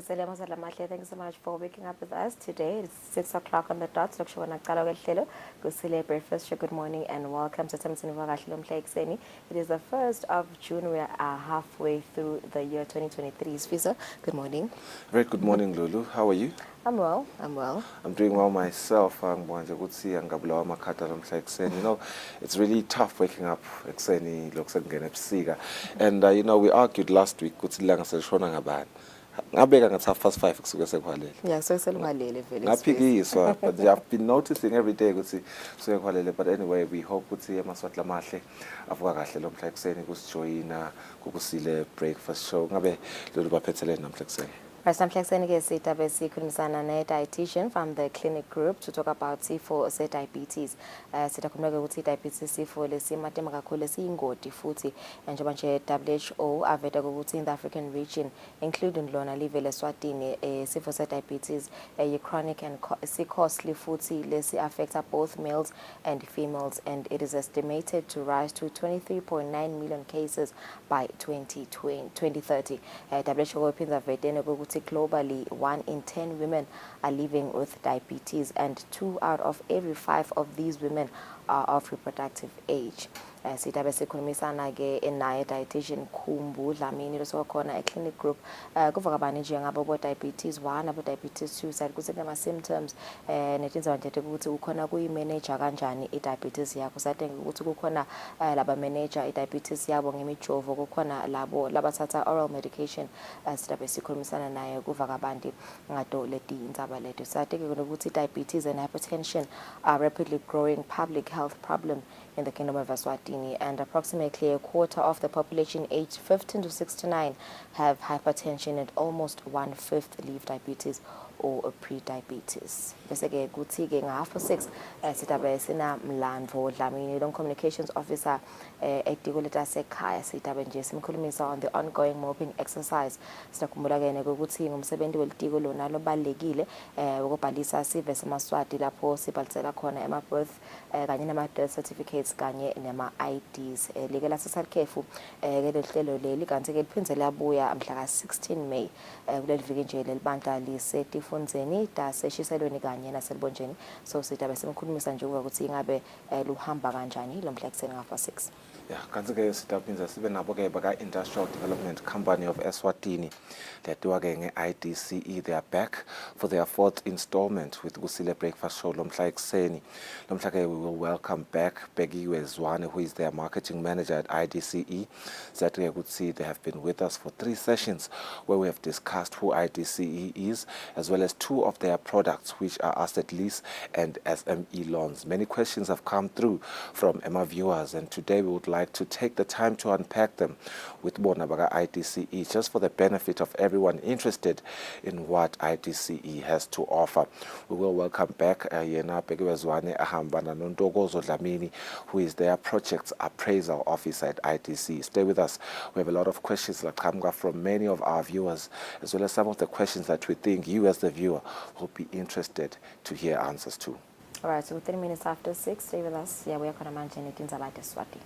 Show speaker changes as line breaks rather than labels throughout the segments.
Kusile, thank you so much for waking up with us today. It's 6 o'clock on the dot. Kusile breakfast. Good morning and welcome to It is the 1st of June. We are halfway through the year 2023. Svisa, good morning.
Very good morning, Lulu. How are you?
I'm well.
I'm doing well myself. You know, it's really tough waking up and we argued last week ngabeka ngathi past 5 kusuke sekwalele.
Yeah, so selungalele vele.
Ngaphikiswa, but I've been noticing every day ukuthi sekwalele. But anyway, we hope ukuthi emaswati lamahle avuka kahle lo mhla ekseni kusijoyina kukusile breakfast show. Ngabe Lulu baphethelene namhla ekseni.
Dietitian from the clinic group to talk about sifo se-diabetes. Sitakhuluma ukuthi diabetes sifo lesimatema kakhulu esiyingoti futhi njengoba nje WHO aveta ukuthi in the African region including lona live leSwatini sifo se-diabetes chronic and costly futhi lesi affects both males and females, and it is estimated to rise to 23.9 million cases by 2030. WHO opinions vetene ukuthi globally 1 in 10 women are living with diabetes, and 2 out of every 5 of these women are of reproductive age. Sitabe sikhulumisana ke naye dietitian Khumbu Dlamini losokhona clinic group kuvuka bani nje ngabo diabetes 1 abo diabetes 2 side kuthi ama symptoms netinza nje ukuthi ukhona kuyimanage kanjani idiabetes yakho. Sathi ukuthi kukhona laba manager idiabetes yabo ngemijovo, kukhona labo labathatha oral medication. Sitabe sikhulumisana naye kuvuka abantu ngato leti indzaba leto. Sathi ke ukuthi diabetes and hypertension are rapidly growing public health problem in the Kingdom of Eswatini, and approximately a quarter of the population aged 15 to 69 have hypertension, and almost 1/5 live diabetes or pre-diabetes. Bese ke kuthi ke nga6 sitabe sina Mlandvo Dlamini long communications officer etiko letasekhaya. Sitabe nje simkhulumisa on the ongoing mopping exercise. Sitakhumbula ke ukuthi ngumsebenzi welitiko lona lobalekile ukubhalisa sive semaswati lapho sibhalisela khona ema birth kanye nama death certificates kanye nema IDs. Leke lasesalkhefu ke lehlelo leli kanti ke liphindze labuya mhla ka16 May kuleli viki nje lelibandla liseti funzeni taseshiselweni kanye naselibonjeni. So sitabe simkhulumisa nje ukuthi ingabe luhamba kanjani lo mhla ekseni nga6.
Yeah, kanti ke sitaphinza sibe nabo ke baka Industrial Development Company of Eswatini. Letiwa ke nge-IDCE. They are back for their 4th installment with Kusile breakfast show lo mhla ekseni. Lo mhla ke we will welcome back Begiwe Zwane, who is their marketing manager at IDCE. Zathi ke ukuthi they have been with us for 3 sessions where we have discussed who IDCE is, as well as 2 of their products, which are asset lease and SME loans. Many questions have come through from Emma viewers, and today we would like to take the time to unpack them with Bonabaga IDCE, just for the benefit of everyone interested in what IDCE has to offer. We will welcome back Yena Begiwe Zwane ahambana noNtokozo Dlamini, who is their projects appraisal officer at IDCE. Stay with us. We have a lot of questions that come from many of our viewers, as well as some of the questions that we think you as the viewer will be interested to hear answers to.
All right, so 3 minutes after 6, stay with us. Yeah, we are going to mention it in Zabate Swati.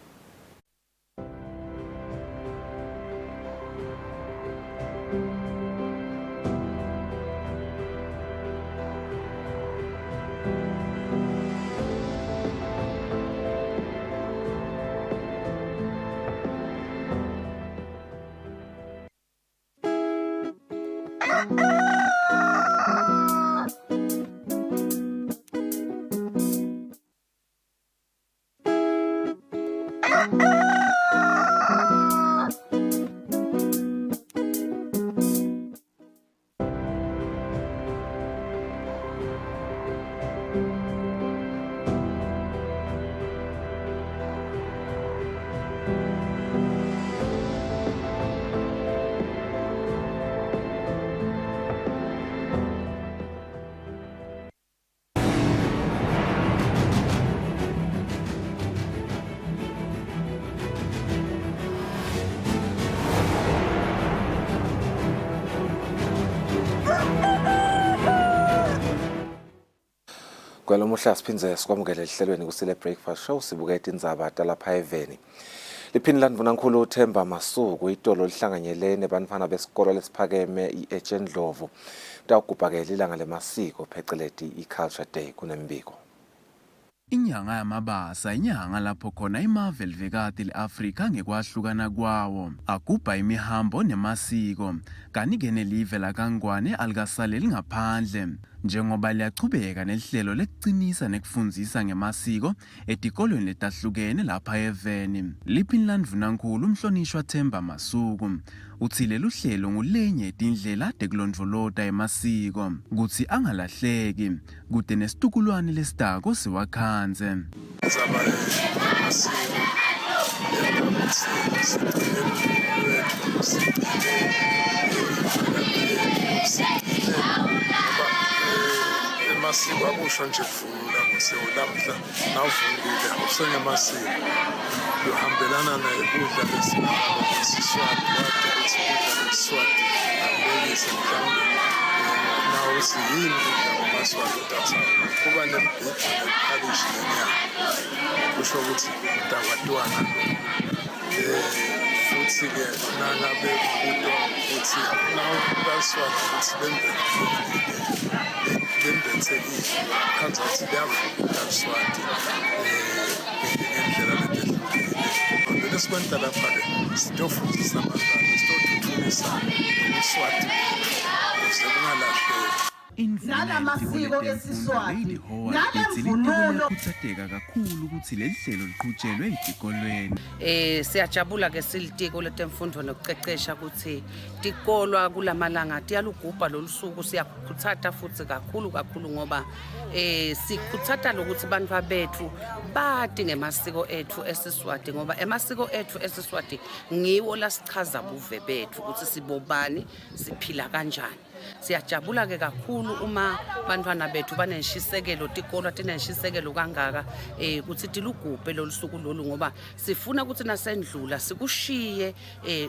Kwalomuhla siphindze sikwamukele ehlelweni Kusile breakfast show, sibuka indzaba talapha eveni. Liphini landvunankulu uThemba Masuku itolo lihlanganyelene bantfwana besikolo lesiphakeme i-Ejendlovu utawugubha-ke ilanga lemasiko pheceleti i-Culture Day kunembiko.
Inyanga yamabasa inyanga lapho khona imave elivekati le-Afrika ngekwahlukana kwawo agubha imihambo nemasiko kanti-ke nelive lakangwane alikasaleli ngaphandle njengoba liyachubeka nelihlelo lekucinisa nekufundzisa ngemasiko etikolweni letahlukene lapha eveni. Liphini landvunankulu umhlonishwa Themba Masuku utsi lelu hlelo ngulenye tindlela tekulondvolota emasiko kutsi angalahleki kute nesitukulwane lesitako siwakhandze.
Amasiko akusho nje kuvunula kuselamhla nawuvunulile awusengamasiko uhambelana nekudla lesiswati kade ukuthi ukudla lesiswati akulekise mhlawumbe nawo siyini ukudla kwamaswati udatha kuba nemibhida nephalishi nenyama kusho ukuthi udakwatwana futhi-ke nangabe kudwa ukuthi nawo kaswati ukuthi lembethekile khanza ukuthi liyavuka Swati ngendlela letehlukile. Lesikwenza lapha-ke sitofundisa abantwana sitothuthukisa uSwati ukuze kungalahleki.
Nalamasiko esiswati nalavunulo kuthateka kakhulu ukuthi leli hlelo liqhutshelwe etikolweni.
Siyajabula ke silitiko letemfundo nokucecesha ukuthi tikolwa kulamalanga tiyalugubha lolusuku siyakhuthata futhi kakhulu ngoba sikhuthata lokuthi bantwa bethu bati ngemasiko ethu esiswati ngoba emasiko ethu esiswati ngiwo lasichaza buve bethu ukuthi sibobani siphila kanjani. Siyajabula ke kakhulu uma bantwana bethu banenshisekelo tikolwa tinenshisekelo kangaka ukuthi tilugubhe lolusuku lolu ngoba sifuna ukuthi nasendlula sikushiye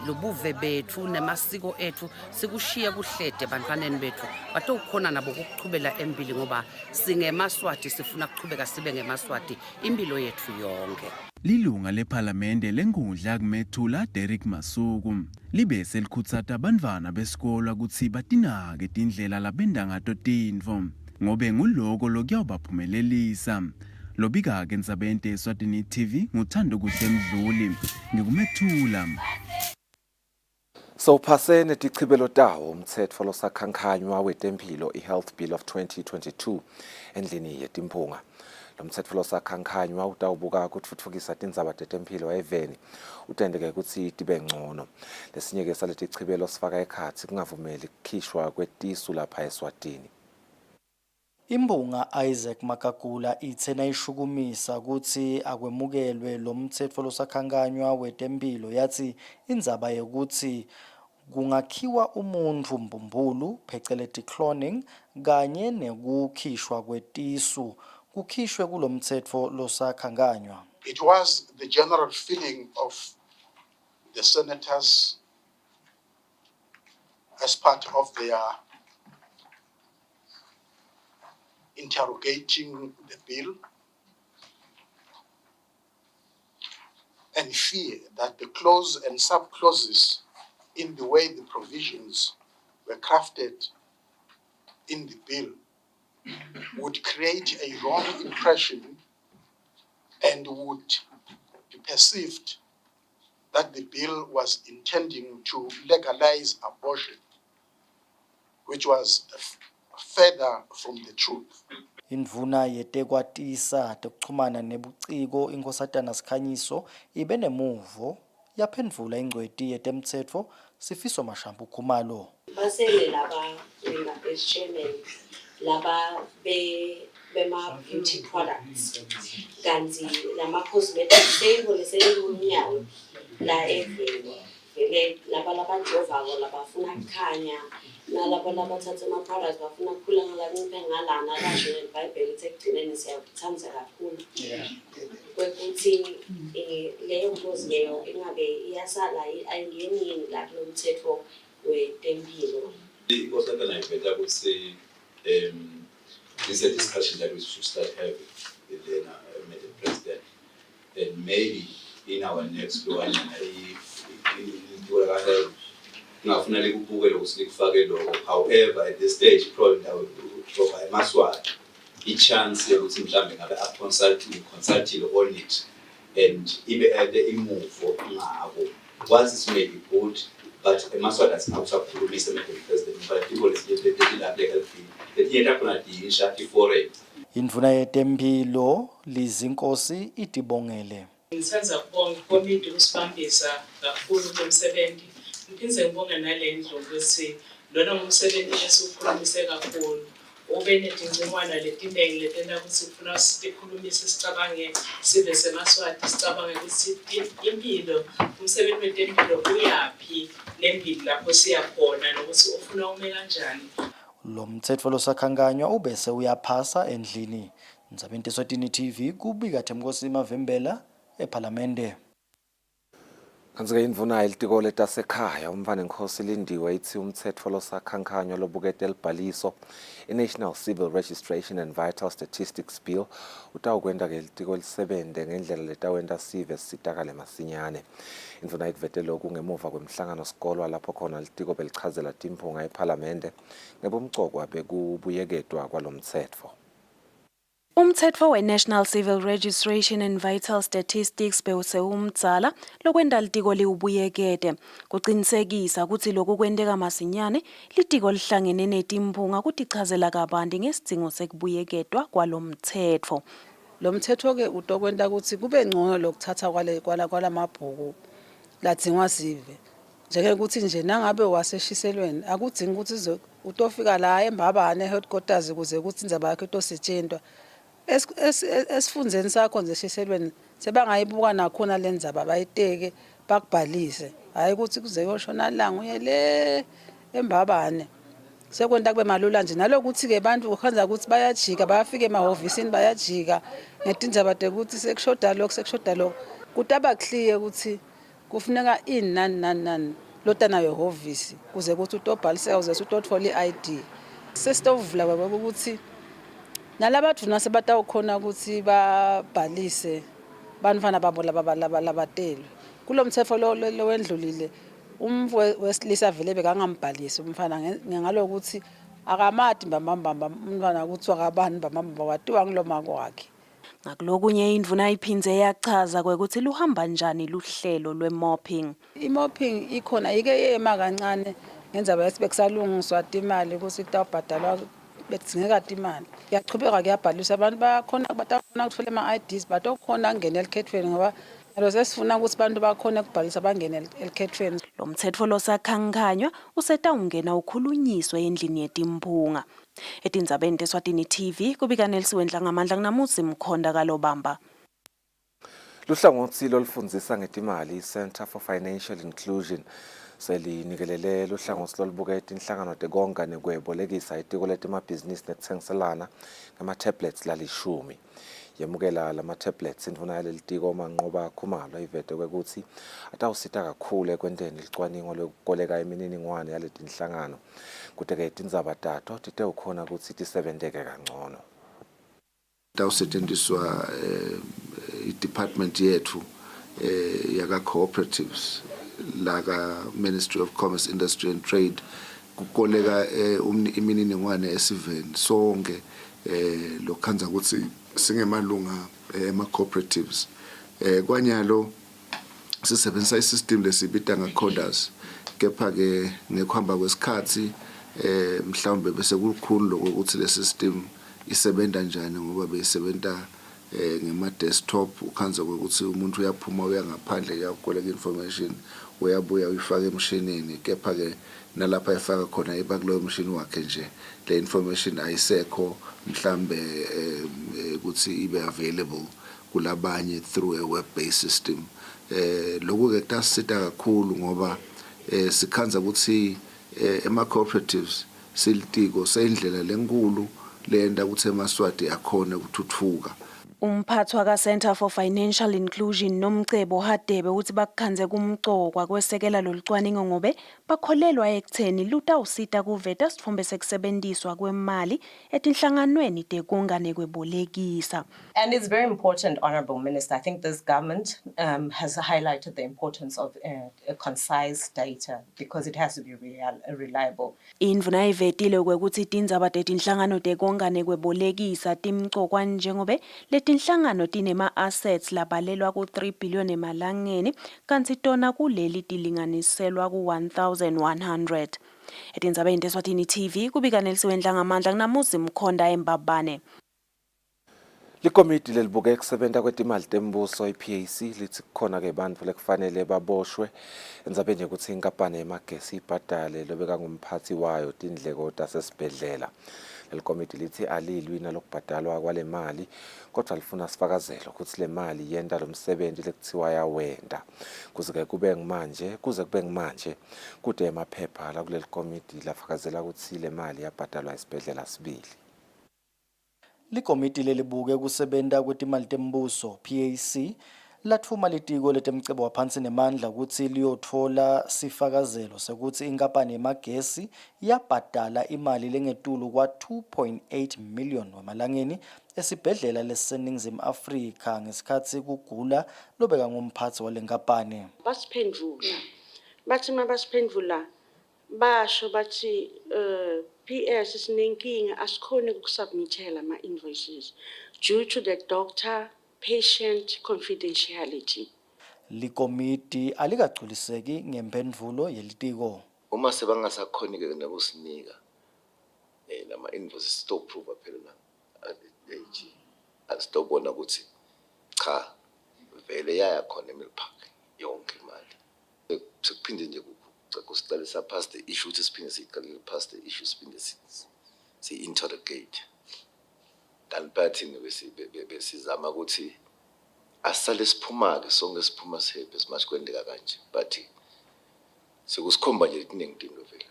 lobuve bethu nemasiko ethu sikushiye kuhlede bantwaneni bethu batokhona nabo ukuchubela embili ngoba singemaswati sifuna ukuchubeka sibe ngemaswati impilo yethu yonke.
Lilunga lephalamende lenkundla kumethula Derek Masuku libe selikhutsata abantwana besikolo ukuthi batinake tindlela labenda ngato tintfo ngobe nguloko lokuyawubaphumelelisa. Lobika-ke Ndzabeni Eswatini TV nguthando kuhle Mdluli ngikumethula.
So phasene tichibelo tawo umtsetfo losakhankhanywa wetemphilo i-Health Bill of 2022 endlini yetimphunga. Lo mtsetfo losakhankhanywa utawubuka kutfutfukisa tindzaba tetemphilo eveni utendeke kutsi tibe ngcono. Lesinye-ke saletichibelo sifaka ekhatsi kungavumeli kukhishwa kwetisu lapha Eswatini.
Imbunga Isaac Makagula ithe nayishukumisa ukuthi akwemukelwe lo mtsetfo losakhankhanywa wetemphilo yathi indzaba yokuthi kungakhiwa umuntu mbumbulu pheceleti cloning kanye nekukhishwa kwetisu kukhishwe kulo mtsetfo losakhankhanywa.
It was the general feeling of the senators as part of their interrogating the bill and fear that the clause and sub-clauses in the way the provisions were crafted in the bill would create a wrong impression and would be perceived that the bill was intending to legalize abortion, which was further from the truth.
Indvuna yetekwatisa tekuchumana nebuciko inkosatana Sikhanyiso ibe nemuvo yaphendvula ingcweti yetemtsetfo Sifiso Mashambu Khumalo.
Basele laba chairman laba bema beauty products kanti lama cosmetics seyibone seyibunyawo la eveni vele laba jovako labafuna kukhanya nalabo labathatha ama products bafuna ukukhula ngalanciphe ngalana kasho neBhayibheli ithi ekugcineni siyakuthanza kakhulu kwekuthi leyo nkosi leyo ingabe iyasala ayingeni la kulo mthetho wetemphilo.
Inkosatana iphetha ukuthi this is a discussion that we should start having with the Madam President, and maybe in our next one ngafuna ukubuke lokusikufake lokho. However, at this stage probably I would provide Maswati a chance yokuthi mhlambe ngabe consulting on it and ibe ade imove ngabo. Once it may be good, but Maswati asikhulumisa Madam President, but people is the health that yena khona initiative for it.
Indvuna yetempilo Lizinkosi itibongele.
Ngithanda ukubonga ikomiti ukusibambisa kakhulu komsebenzi. Ngiphinde ngibonge nale ndlu ukuthi lona ngumsebenzi esikhulumise kakhulu. Ube nedingcingwana letiningi letenda ukuthi ufuna sikhulumise sicabange sibe seMaswati sicabange ukuthi impilo umsebenzi wetempilo uyaphi lempilo lapho siya khona nokuthi ufuna ume kanjani.
Lo mthetho losakhankanywa ubese uyaphasa endlini. Ndzabeni Eswatini TV kubika Themkosi Mavimbela ePhalamende.
Kanzike indvuna ilitiko letasekhaya umfana Nkosi Lindiwe ithi umthetho losakhankanywa lobukete libhaliso i-National Civil Registration and Vital Statistics Bill utawukwenda ke ilitiko lisebente ngendlela letawenta sive sitakale masinyane. Indvuna ikuvete lokhu ngemuva kwemhlangano sikolwa lapho khona litiko belichazela timphunga ePhalamende ngebomcoko bekubuyeketwa kwalomthetho.
Umthetho we-National Civil Registration and Vital Statistics bewusewumdzala lokwenda litiko liwubuyekete kucinisekisa ukuthi lokhu kwenteka masinyane litiko lihlangene netimphunga kutichazela kabanti ngesidzingo sekubuyeketwa kwalomthetho.
Lo mthetho ke utokwenta ukuthi kube ngcono lokuthatha kwalamabhuku ladingwa sive. Njenge ukuthi nje nangabe waseshiselweni akudingi ukuthi utofika la eMbabane headquarters kuze ukuthi indzaba yakhe itosetshentwa. Esifundzeni sakho nje eshiselweni sebangayibuka nakhona lendzaba bayiteke bakubhalise. Hayi ukuthi kuze yoshona langa uye le eMbabane. Sekwenta kube malula nje nalokuthi ke abantu ukhanza ukuthi bayajika bayafika emahovisini bayajika ngetindzaba ukuthi sekushoda lokho kutaba clear ukuthi kufuneka nani lotana yehovisi kuze ukuthi utobhaliseka uze utothola iID. Sesitovula ukuthi nalabathu nasebatakhona ukuthi babhalise banifana babo labatelo kulo mthetho lo wendlulile umfu wesilisa vele bekangambhalisi umfana ngalokuthi akamati mbambamba umfana ukuthi akabani mbambamba watiwa ngiloma kwakhe.
Ngakulokunye indvuna iphindze yachaza kwekuthi luhamba njani luhlelo lwe-mopping.
I-mopping ikhona ike yema kancane ngendzaba yesibekusalungiswa imali ukuthi kutawubhadalwa bedingeka imali. Kuyachubeka kuyabhaliswa abantu bakhona batafuna ukuthola ama-IDs batokhona ngene elikhethweni ngoba lo sesifuna ukuthi abantu bakhona ukubhalisa bangene elikhethweni.
Lo mthetho losakhankanywa usetawungena ukhulunyiswe endlini yetimphunga. Etindzabeni Eswatini TV kubika Nelsiwendla ngamandla kunamusi Mkhonda Kalobamba.
Luhlangothi lolufundzisa ngetimali Center for Financial Inclusion selinikelele luhlangothi lolubukete inhlangano tekonga nekwebolekisa itiko letemabhizinisi netsengiselana ngama-tablets lalishumi. Yemukela lama-tablets indvuna yalelitiko Manqoba Khumalo ivete kwekuthi atawusita kakhulu ekwenteni licwaningo lokukoleka imininingwane yaletinhlangano kute-ke tindzaba tato titewukhona ukuthi tisebenteke kangcono.
Tawusetshenziswa i-department yethu yaka-cooperatives laka Ministry of Commerce, Industry and Trade kukoleka imininingwane esiveni sonke lokhanza ukuthi singemalunga ema-cooperatives. Kwanyalo sisebenzisa isystem lesibita nga-coders kepha-ke ngekuhamba kwesikhathi mhlawumbe bese kukhulu lokuthi le system isebenta njani ngoba beyisebenta ngema-desktop ukhanza ukuthi umuntu uyaphuma uya ngaphandle uyakoleka information uyabuya uyifaka emshinini kepha-ke nalapha efaka khona iba kuloyo mshini wakhe nje le information ayisekho mhlambe ukuthi ibe available kulabanye through a web-based system. Lokhu-ke kutasisita kakhulu ngoba sikhanza ukuthi ema-cooperatives silitiko seyindlela lenkulu lenda ukuthi eMaswati akhona ukuthuthuka.
Umphathi waka Center for Financial Inclusion nomcebo Hadebe uthi bakukhanze kumcokwa kwesekela lolucwaningo ngobe bakholelwa ekutheni lutawusita kuveta sithombe sekusebenziswa kwemali etinhlanganweni tekongane kwebolekisa.
And it's very important, Honourable Minister. I think this government has highlighted the importance of concise data because it has to be reliable.
Indvuna ivetile kwekuthi tindzaba tetinhlangano tekongane kwebolekisa timcokwa njengobe letinhlangano tinema assets labalelwa ku 3 billion emalangeni kanti tona kuleli tilinganiselwa ku 1100. Etindzabeni teSwatini TV kubika nelisiwendla ngamandla kunamuzi Mkhonda eMbabane.
Likomiti lelibuke ekusebenta kwetimali tembuso iPAC lithi kukhona ke bantfu lekufanele baboshwe endzabeni yokuthi inkampani yemagesi ibhadale lobeka ngumphathi wayo tindleko tasesibhedlela. Likomiti lithi alilwi nalokubhadalwa kwale mali kodwa lifuna sifakazelo ukuthi le mali yenta lo msebenzi lekuthiwa yawenda kuze kube ngimanje kude emaphepha la kuleli komiti lafakazela ukuthi le mali yabhadalwa esibhedlela sibili.
Likomiti lelibuke kusebenta kwetimali tembuso PAC lathuma litiko letemcebo waphansi nemandla ukuthi liyotfola sifakazelo sekuthi inkampani yemagesi yabhadala imali lengetulu kwa 2.8 million wemalangeni esibhedlela leseningizimu Afrika ngesikhathi kugula lobeka ngumphathi walenkampani.
Basiphendula bathi mabasiphendula basho bathi PS sinenkinga asikhone ukusubmithela ama-invoices due to the doctor-patient confidentiality.
Likomiti alikagculiseki ngemphendvulo yelitiko.
Uma sebangasakhoni ke nokusinika nama-invoices stop proof phela AG asitobona ukuthi cha vele yaya khona eMilpark yonke imali sekuphinde nje kusicalisa past the issue ukuthi siphinde siqalele past the issue siphinde si-interrogate kanti besizama ukuthi asale siphuma-ke sonke siphuma sepe simashi kwendeka kanje but sekusikhomba nje liningi vele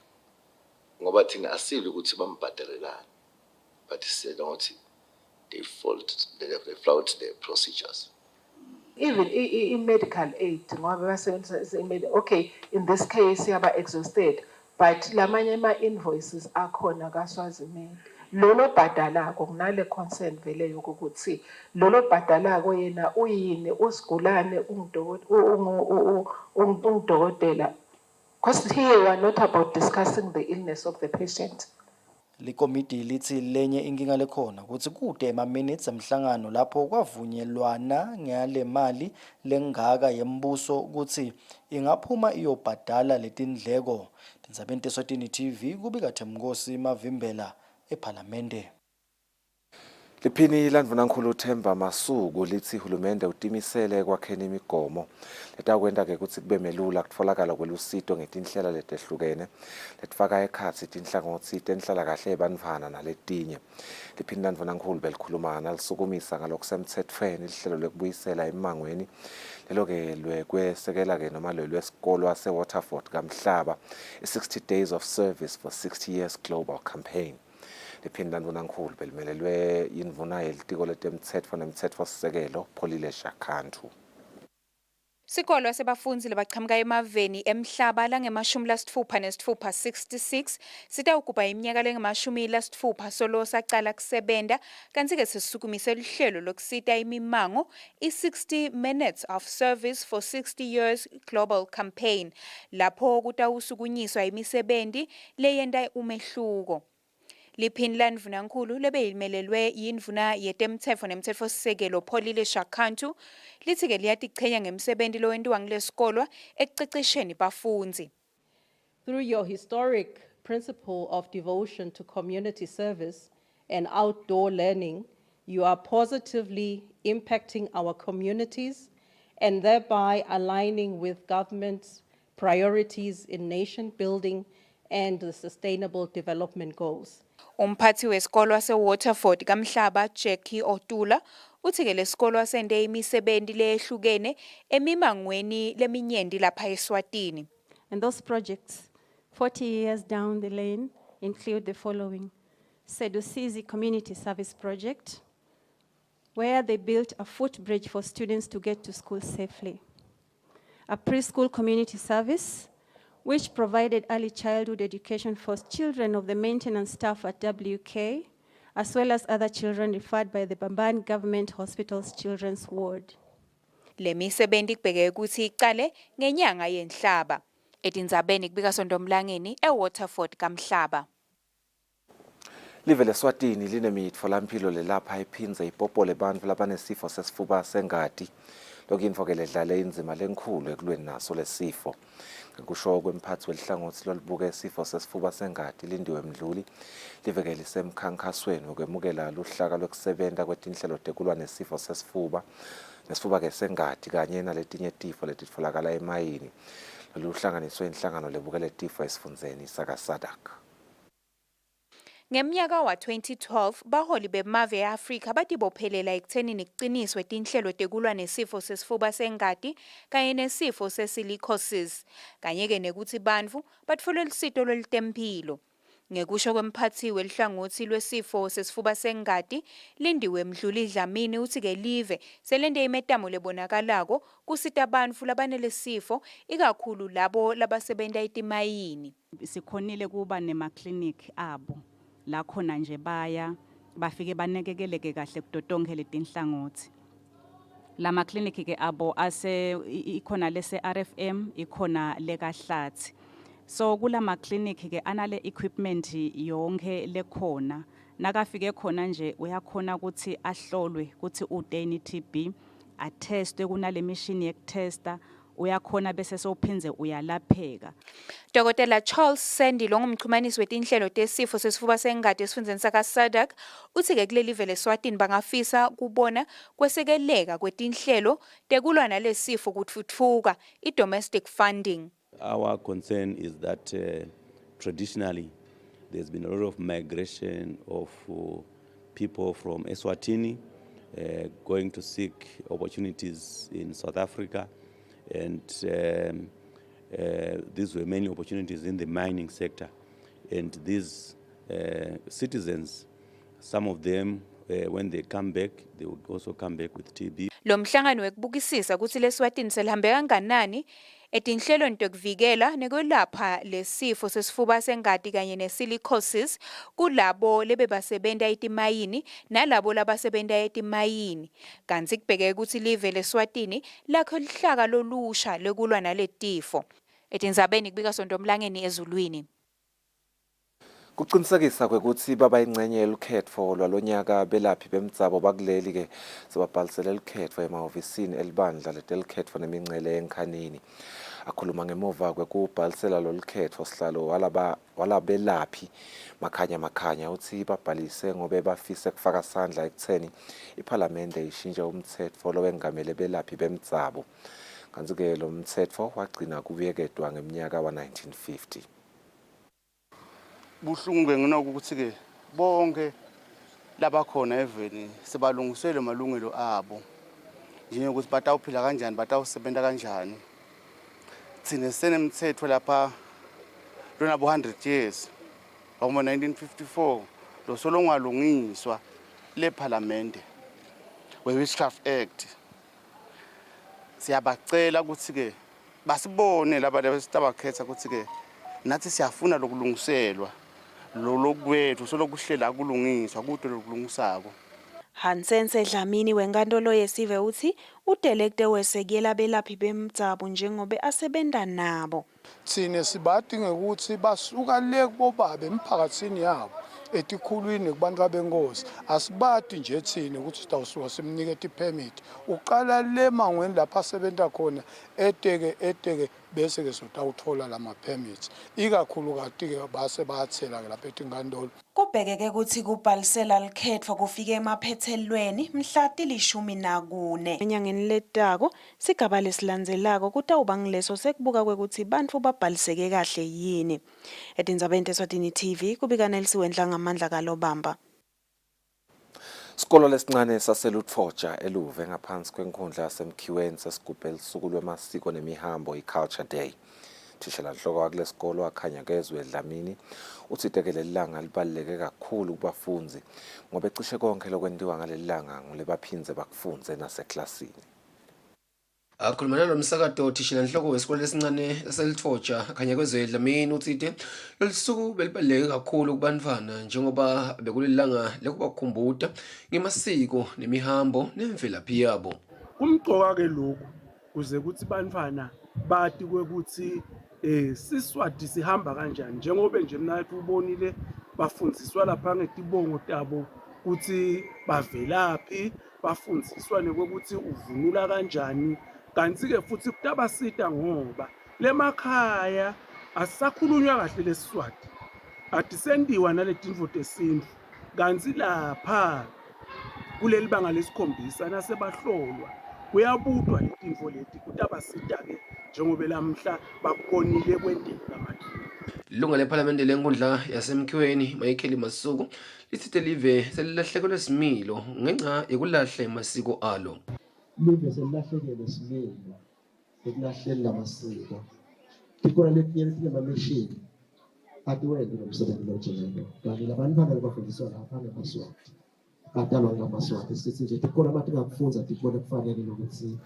ngoba thina asilwi ukuthi bambhadalelani but siyena ukuthi they flout the procedures.
Even in medical aid, okay, in this case, you are exhausted, but lamanye ma invoices akhona kaSwazimede. Lolo bhadalako kunale concern vele yokuthi lolo bhadalako yena uyini usigulane ungudokotela. Because here we are not about discussing the illness of the patient.
Likomiti lithi lenye inkinga lekhona ukuthi kude ema-minutes emhlangano lapho kwavunyelwana ngale mali lengaka yembuso ukuthi ingaphuma iyobhadala letindleko. Tindzabeni teSwatini TV kubika Themnkosi Mavimbela ePhalamende.
Liphini landvunankulu uThemba Masuku lithi uhulumende utimisele kwakheni imigomo letakwenta ke ukuthi kube melula kutfolakala kwelusito ngetinhlela letehlukene letifaka ekhatsi tinhlangothi tenhlala kahle ebantfwana naletinye. Liphini landvunankulu belikhuluma nalisukumisa ngalokusemtsetfweni lihlelo lekubuyisela emangweni lelo-ke lwekwesekela ke noma lwesikolo wase-Waterford kamhlaba i-60 days of service for 60 years global campaign. Liphini landvunankulu belimelelwe yindvuna yelitiko letemtsetfo nemtsetfosisekelo Pholile Shakhantu.
Sikolo sebafundzi labaqhamuka emaveni emhlaba lange-66 66 sitawugubha iminyaka lengu-60 solo sacala kusebenta kanti ke sisukumise lihlelo lokusita imimango i-60 minutes of service for 60 years global campaign lapho kutawusukunyiswa imisebenti leyenta umehluko. Liphini landvunankulu lebeyimelelwe yindvuna yetemtsetfo nemtsetfosisekelo Pholile Shakhantu lithi ke liyatichenya ngemsebenti lowentiwa ngilesikolwa ekucecesheni bafundzi.
Through your historic principle of devotion to community service and outdoor learning, you are positively impacting our communities and thereby aligning with government's priorities in nation building and the sustainable development goals.
Umphathi wesikolo wase-Waterford kamhlaba Jackie Otula uthi ke lesikolo asende imisebenzi lehlukene emimangweni leminyendi lapha eSwatini.
And those projects 40 years down the lane include the following: Sedusizi Community Service Project, where they built a footbridge for students to get to school safely. A preschool community service, which provided early childhood education for children of the maintenance staff at WK, as well as other children referred by the Bambani Government Hospital's Children's Ward.
Le misebenzi kubheke ukuthi iqale ngenyanga yenhlaba. Etindzabeni kubika Sondomlangeni eWaterford kaMhlaba.
Live leSwatini linemitfolampilo lelapha iphindze ipopole bantfu labanesifo sesifuba sengati. Lokho ke ledlale inzima lenkhulu ekulweni naso lesifo. Ngokusho kwemphathi welihlangothi lolubuka isifo sesifuba sengati Lindiwe Mdluli, live lisemkhankasweni wokwemukela luhlaka lokusebenta kwetinhlelo tekulwa nesifo sesifuba ke sengati kanye naletinye tifo letitfolakala emayini. Lolu hlanganiswe inhlangano lebukele tifo esifundzeni sakaSadak.
Ngemnyaka wa 2012 baholi bemave eAfrika batibophelela ekuthenini kuqiniswe tinhlelo tekulwa nesifo sesifuba sengati kanye nesifo sesilicosis kanye ke nekuthi bantfu batfole lusito lwelitempilo. Ngekusho kwemphathi welihlangothi lwesifo sesifuba sengati Lindiwe Mdluli Dlamini uthi ke live selende imetamo lebonakalako kusita bantfu labanelesifo ikakhulu labo labasebenta etimayini.
Sikhonile kuba nemaclinic abo la khona nje baya bafike banekekeleke kahle kutotonke letinhlangothi. Lama clinic ke abo ase ikhona lese RFM ikhona lekahlathi. So kulama clinic ke anale equipment yonke lekhona. Nakafike khona nje uyakhona ukuthi ahlolwe ukuthi udeni TB, atestwe kunale machine yekutesta, uyakhona bese sowuphinze uyalapheka.
Dr. Charles Sandy longumxhumanisi wetinhlelo tesifo sesifuba sengati esifundeni sakaSadak uthi ke kuleli vele eSwatini bangafisa kubona kwesekeleka kwetinhlelo tekulwa nalesifo kutfutfuka domestic funding.
Our concern is that traditionally there's been a lot of migration of people from Eswatini going to seek opportunities in South Africa, and these were mainly opportunities in the mining sector. And these citizens, some of them, when they come back, they would also come back with TB.
Lo mhlangano wekubukisisa ukuthi leSwatini selihambe kanganani etinhlelweni tekuvikela nekwelapha lesifo sesifuba sengati kanye nesilicosis kulabo lebebasebenta etimayini nalabo labasebenta etimayini. Kanti kubheke ukuthi live leSwatini lakho lihlaka lolusha lekulwa naletifo. Etindzabeni kubika Sondomlangeni ezulwini.
Kuqinisekisa kwekuthi baba ingcenye yelikhetfo lwalonyaka belaphi bemdzabo bakuleli ke sebabhalisela ilikhetfo emahhovisini elibandla letelikhetfo nemincele enkhanini. Akhuluma ngemuva kwekubhalisela lo likhetfo sihlalo walabelaphi makhanya uthi babhalise ngobe bafise kufaka sandla ekutheni iPhalamende ishintshe umthetho lowengamele belaphi bemdzabo. Kanti ke lo mthetho wagcina kubuyekedwa ngeminyaka wa-1950.
Buhlungu ngena ukuthi ke bonke labakhona eveni sebalungiselwe malungelo abo njengokuthi batawuphila kanjani batawusebenza kanjani. Thina senemthetho lapha lona bo 100 years ngoma 1954 lo solongalungiswa lePhalamende we-Witchcraft Act. Siyabacela ukuthi ke basibone laba abasithabakhetha ukuthi ke nathi siyafuna lokulungiselwa lo lokwethu solokuhlela kulungiswa kude lokulungisako.
Hansense Dlamini wenkantolo yesive uthi udirector wesekela belaphi bemdzabo njengobe asebenta nabo.
Thine sibati ngekuthi basuka le kubobabe emphakatsini yabo etikhulwini kubantu abenkosi asibati nje thine ukuthi sitawusuka simnikete ipermit uqala le mangweni lapha asebenta khona eteke bese ke sotawuthola lama permits ikakhulu kati ke base bayathela lapha etinkantolo.
Kubhekeke ukuthi kubhalisela likhetfo kufike emaphethelweni mhla ti-14 enyangeni letako sigaba lesilandzelako kutawuba ngileso sekubuka kwekuthi bantfu babhaliseke kahle yini. Etindzabeni teSwatini TV kubika Nelisiwe Ndlangamandla kaLobamba.
Isikolo lesincane saselutfoja eluve ngaphansi kwenkundla yasemkhiweni sesigubhe elisuku lwemasiko nemihambo i-Culture Day. Thishala nhloko wakulesikolo akhanya kezwe Dlamini uthi itekele lilanga libaluleke kakhulu kakhulu kubafunzi ngoba cishe konke lokwenziwa ngaleli langa ngulebaphinze bakufundze naseklasini.
Akhuluma nalomsakato uthishanhloko wesikole lesincane saseLithoja kanye kwezwe Dlamini uthi lolu suku belibaluleke kakhulu kubantwana njengoba bekulilanga lokubakhumbuta ngemasiko nemihambo nemvelaphi yabo.
Kumgcoka ke lokhu kuze kuthi bantwana bathi ukuthi siswati sihamba kanjani njengoba nje mina ubonile bafundiswa lapha ngetibongo tabo ukuthi bavelaphi, bafundiswa nekokuthi uvunula kanjani. Kanti ke futhi kutabasita ngoba lemakhaya asakhulunywa kahle lesiswati. Adisendiwa naletinto tesintu. Kanti lapha kuleli banga lesikhombisa nasebahlolwa kuyabudwa letinto leti kutabasita ke njengoba lamhla bakonile kwendeka manje.
Lunga lePhalamende lenkundla yasemkhiweni Michael Masuku lithi live selilahlekelwe similo ngenxa yokulahla amasiko alo.
Live selilahlekelwe similo ekulahleni lamasiko. Tikona letinyeni mameshini atiwenze nomsebenzi lojelo. Kanti labantwana abafundiswa lapha ngamaswati. Badalwa ngamaswati sithi nje tikona matingakufunza tikona kufanele ukuthi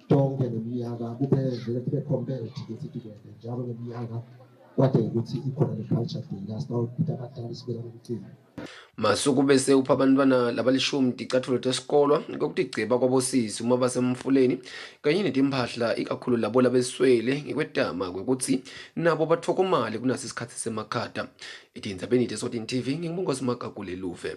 tonke neminyaka kube vele kube compared ukuthi tikende njalo ngeminyaka kwade ukuthi ikhona le-culture day yasawukuthi abadala sibeka nokucina.
Masuku bese upha abantwana labalishumi ticathulo tesikolwa ngokuthi igceba kwabosisi uma basemfuleni kanye netimpahla ikakhulu labo labeswele ngekwetama kwekuthi nabo bathokomale kunasi isikhathi semakhata. Idindzabeni Eswatini TV ngibonga Magagule Luve.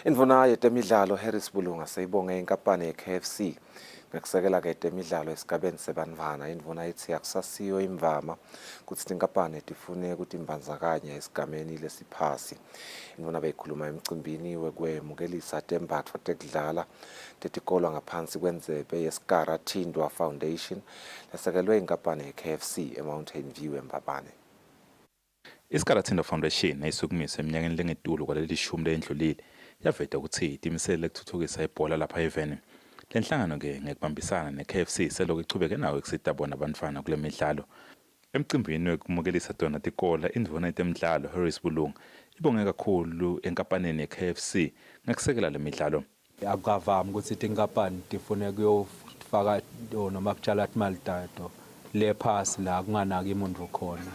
Indvuna yetemidlalo Harris Bulunga seyibonge inkampani ye-KFC ngekusekela ke temidlalo esigabeni sebantfwana. Indvuna ithi akusasiyo imvama ukuthi tinkampani tifune ukuthi imbandzakanye esigameni lesiphasi. Indvuna beyikhuluma emcimbini wekwemukelisa tembatfo tekudlala tetikolwa ngaphansi kwendzebe yeSkara Tindwa Foundation lesekelwe inkampani ye-KFC eMountain View eMbabane.
ISkara Tindwa Foundation ayisukumise eminyakeni lengetulu kwaleli shumi lendlulile yaveta ukuthi itimisele ukuthuthukisa ibhola lapha eveni. Lenhlangano ke ngekubambisana ne-KFC selokhu ichubeke nawo ekusita bona abantwana kule midlalo. Emcimbini wekumukelisa tona tikola indvuna yetemidlalo Harris Bulunga ibonge kakhulu enkampanini ye-KFC ngekusekela le midlalo.
Akuvami ukuthi tinkampani tifune kuyofaka noma kutshala imali tato le phasi la kunganaki umuntu khona.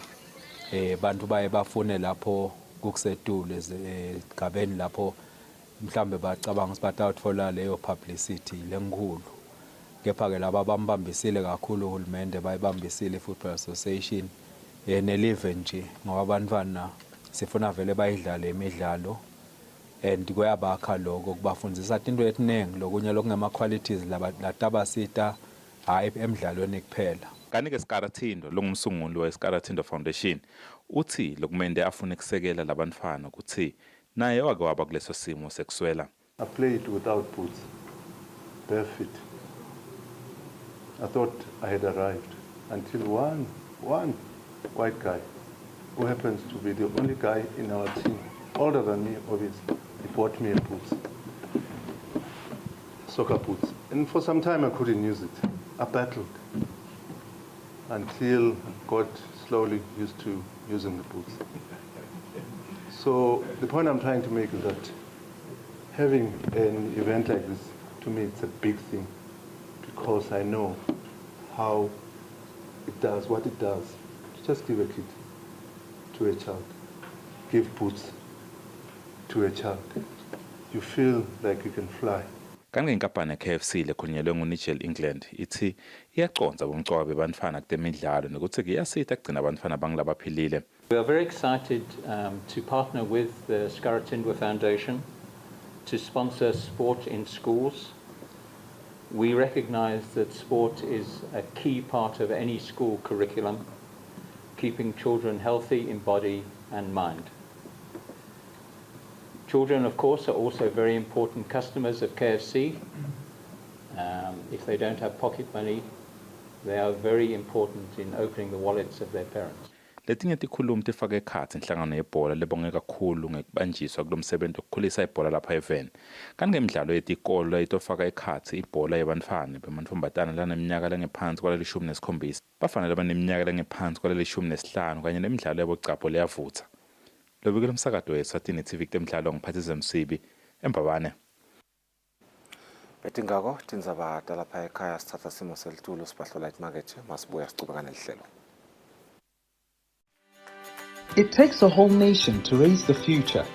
Bantu baye bafune lapho kukusedule esigabeni lapho mhlambe bacabanga ukuthi batawuthola leyo publicity lenkulu. Kepha ke laba bambambisile kakhulu uhulumende bayibambisile Football Association nelive nje ngoba abantwana sifuna vele bayidlale imidlalo and kuyabakha lokho kubafundzisa into etiningi lokunye lokungema qualities latabasita hayi emidlalweni kuphela.
Kanike Skara Tindwa longumsunguli weSkara Tindwa Foundation uthi lokumende afune kusekela labantwana ukuthi naye wake waba kuleso simo sekuswela.
I played without boots, bare feet. I thought I had arrived until one white guy who happens to be the only guy in our team, older than me obviously, he bought me a boots, soccer boots. And for some time I couldn't use it. I battled until I got slowly used to using the boots. So the point I'm trying to make is that having an event like this, to me, it's a big thing because I know how it does, what it does. Just give a kit to a child, give boots to a child. You feel like you can fly.
Kanike inkampani ye-KFC lekhulunyelwe nguNigel England ithi iyaconza bomcwa bebantfwana kutemidlalo nokuthi iyasita kugcina abantfwana bangilabaphilile.
We are very excited to partner with the Skara Tindwa Foundation to sponsor sport in schools. We recognize that sport is a key part of any school curriculum, keeping children healthy in body and mind. Children, of course, are also very important customers of KFC. If they don't have pocket money, they are very important in opening the wallets of their parents.
Letinye tikhulumi tifake ekhatsi inhlangano yebhola lebonge kakhulu ngekubanjiswa kulomsebenzi wokukhulisa ibhola lapha eVen. Kanti ngemidlalo yetikolo itofaka ekhatsi ibhola yebantfwana bemantfombatana laneminyaka lengephansi kwaleli-17, bafana labaneminyaka lengephansi kwaleli-15 kanye nemidlalo yabocapho leyavutsa. Lobikele umsakato weSwatini TV kutemidlalo ngiphathize Msibi eMbabane.
Betingako tindzaba lapha ekhaya sithatha simo selitulo sibahlola imakethe masibuya sicubeka nelihlelo.
It takes a whole nation to raise the future.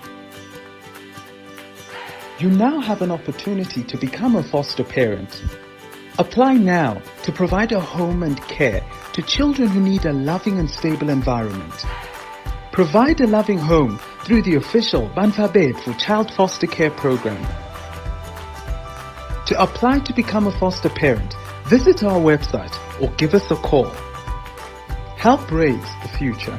You now have an opportunity to become a foster parent. Apply now to provide a home and care to children who need a loving and stable environment. Provide a loving home through the official Banfabed for Child Foster Care program. To apply to become a foster parent, visit our website or give us a call. Help raise the future.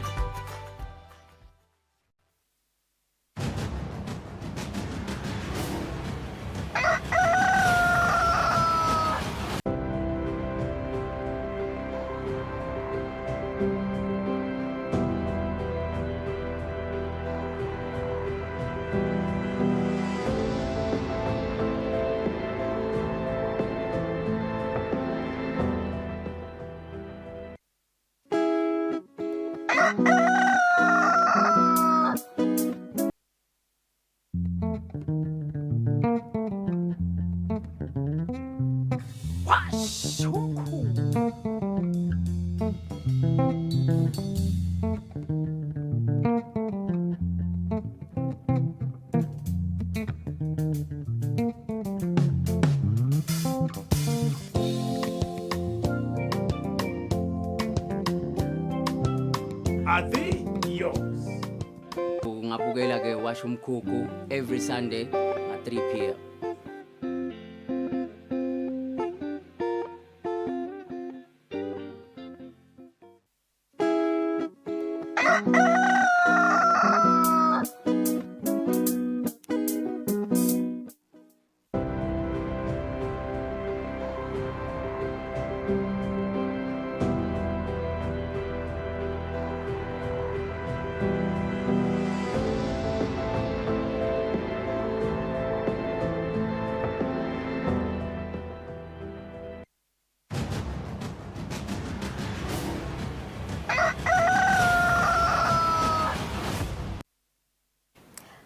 Are they yours?
Ngabukela ke washa umkhukhu every Sunday at 3 p.m.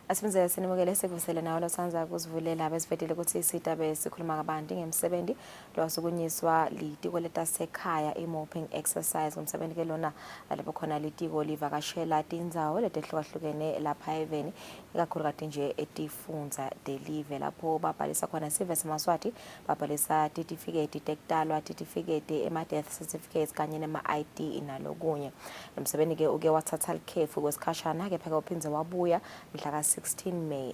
Asifunze sinimukele sivusele nawo losanza kuzivulela abesivetile ukuthi isitaba esikhuluma kabanti ngemsebenzi lwasukunyiswa litiko letasekhaya i-mopping exercise ngomsebenzi ke lona lapho khona litiko livakashela tindzawo letehlukahlukene lapha eVeni ikakhulukazi nje etifundza delive lapho babhalisa khona sive semaswati babhalisa certificate tekutalwa certificate ema-death certificates kanye nema-ID nalokunye. Umsebenzi ke uke wathatha likhefu kwesikhashana ke pheka uphinze wabuya mhla 16 May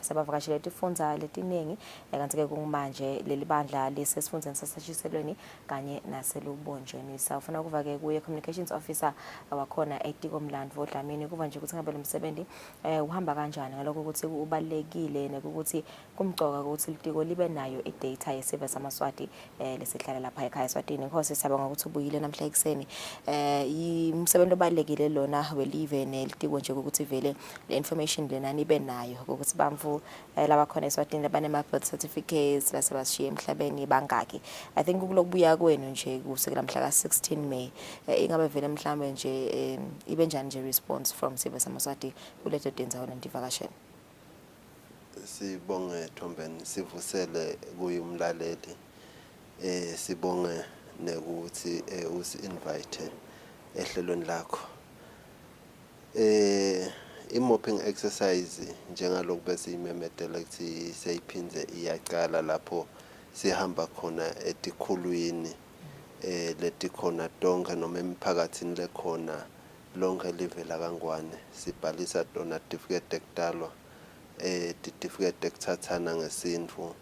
sabavakashela tifundza letiningi kanti ke kumanje leli bandla lisesifundzeni saseshiselweni kanye naselubonjeni. Sawufuna ukuva ke kuye communications officer wakhona etiko Mlandvo Dlamini kuva nje ukuthi ngabe lo msebenzi uhamba kanjani ngaloko ukuthi ubalekile nokuthi kumcoka ukuthi litiko libe nayo idata yesive samaswati lesihlala lapha ekhaya eSwatini. Ngikho sisabonga ukuthi ubuyile namhla ekseni. Umsebenzi obalekile lona welive nelitiko nje ukuthi vele le information lena nibe nayo ukuthi bamfu laba khona eSwatini abanema birth certificates lasebashiye emhlabeni bangaki. I think ukulokubuya kwenu nje kusukela mhla ka 16 May ingabe vele mhlambe nje ibe njani nje response from sive samaswati kuleto tindzawo nentivakashela.
Sibonge Thombeni sivusele kuyumlaleli sibonge nekuthi usi invite ehlelweni lakho. I-mopping exercise njengaloku bese imemedela ukuthi seyiphindze iyaqala lapho sihamba khona etikhulwini letikhona tonke noma emphakathini lekhona lonke live la Kangwane sibhalisa tona certificate tekutalwa certificate tekuthathana ngesintfu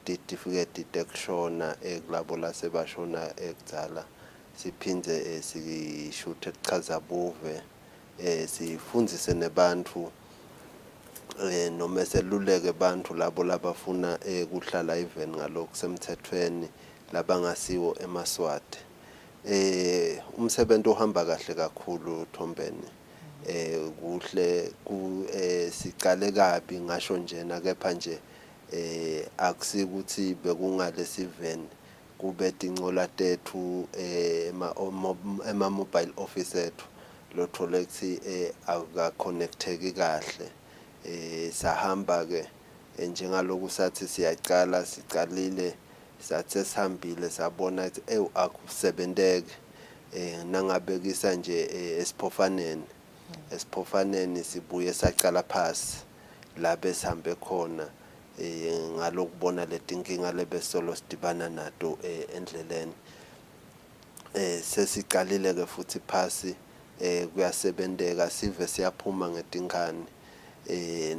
certificate tekushona kulabo lasebashona ekudzala siphindze sishuthe chaza buve sifundzise nebantfu noma seluleke bantfu labo labafuna kuhlala eVeni ngalokhu semthethweni labangasiwo emaswati umsebenzi ohamba kahle kakhulu Thombeni. Kuhle siqale kabi ngasho njena kepha nje akusikuthi bekungalesi event kube tincola tethu ema mobile office ethu lothola ukuthi akaconnecteki kahle sahamba ke njengaloku sathi sicalile sathe sihambile sabona ukuthi akusebenteke nangabekisa nje esiphofaneni sibuye saqala phasi la besihambe khona ngalokubona letinkinga lebesolo sidibana nato endleleni sesiqalile ke futhi phasi kuyasebenteka sive siyaphuma ngetinkani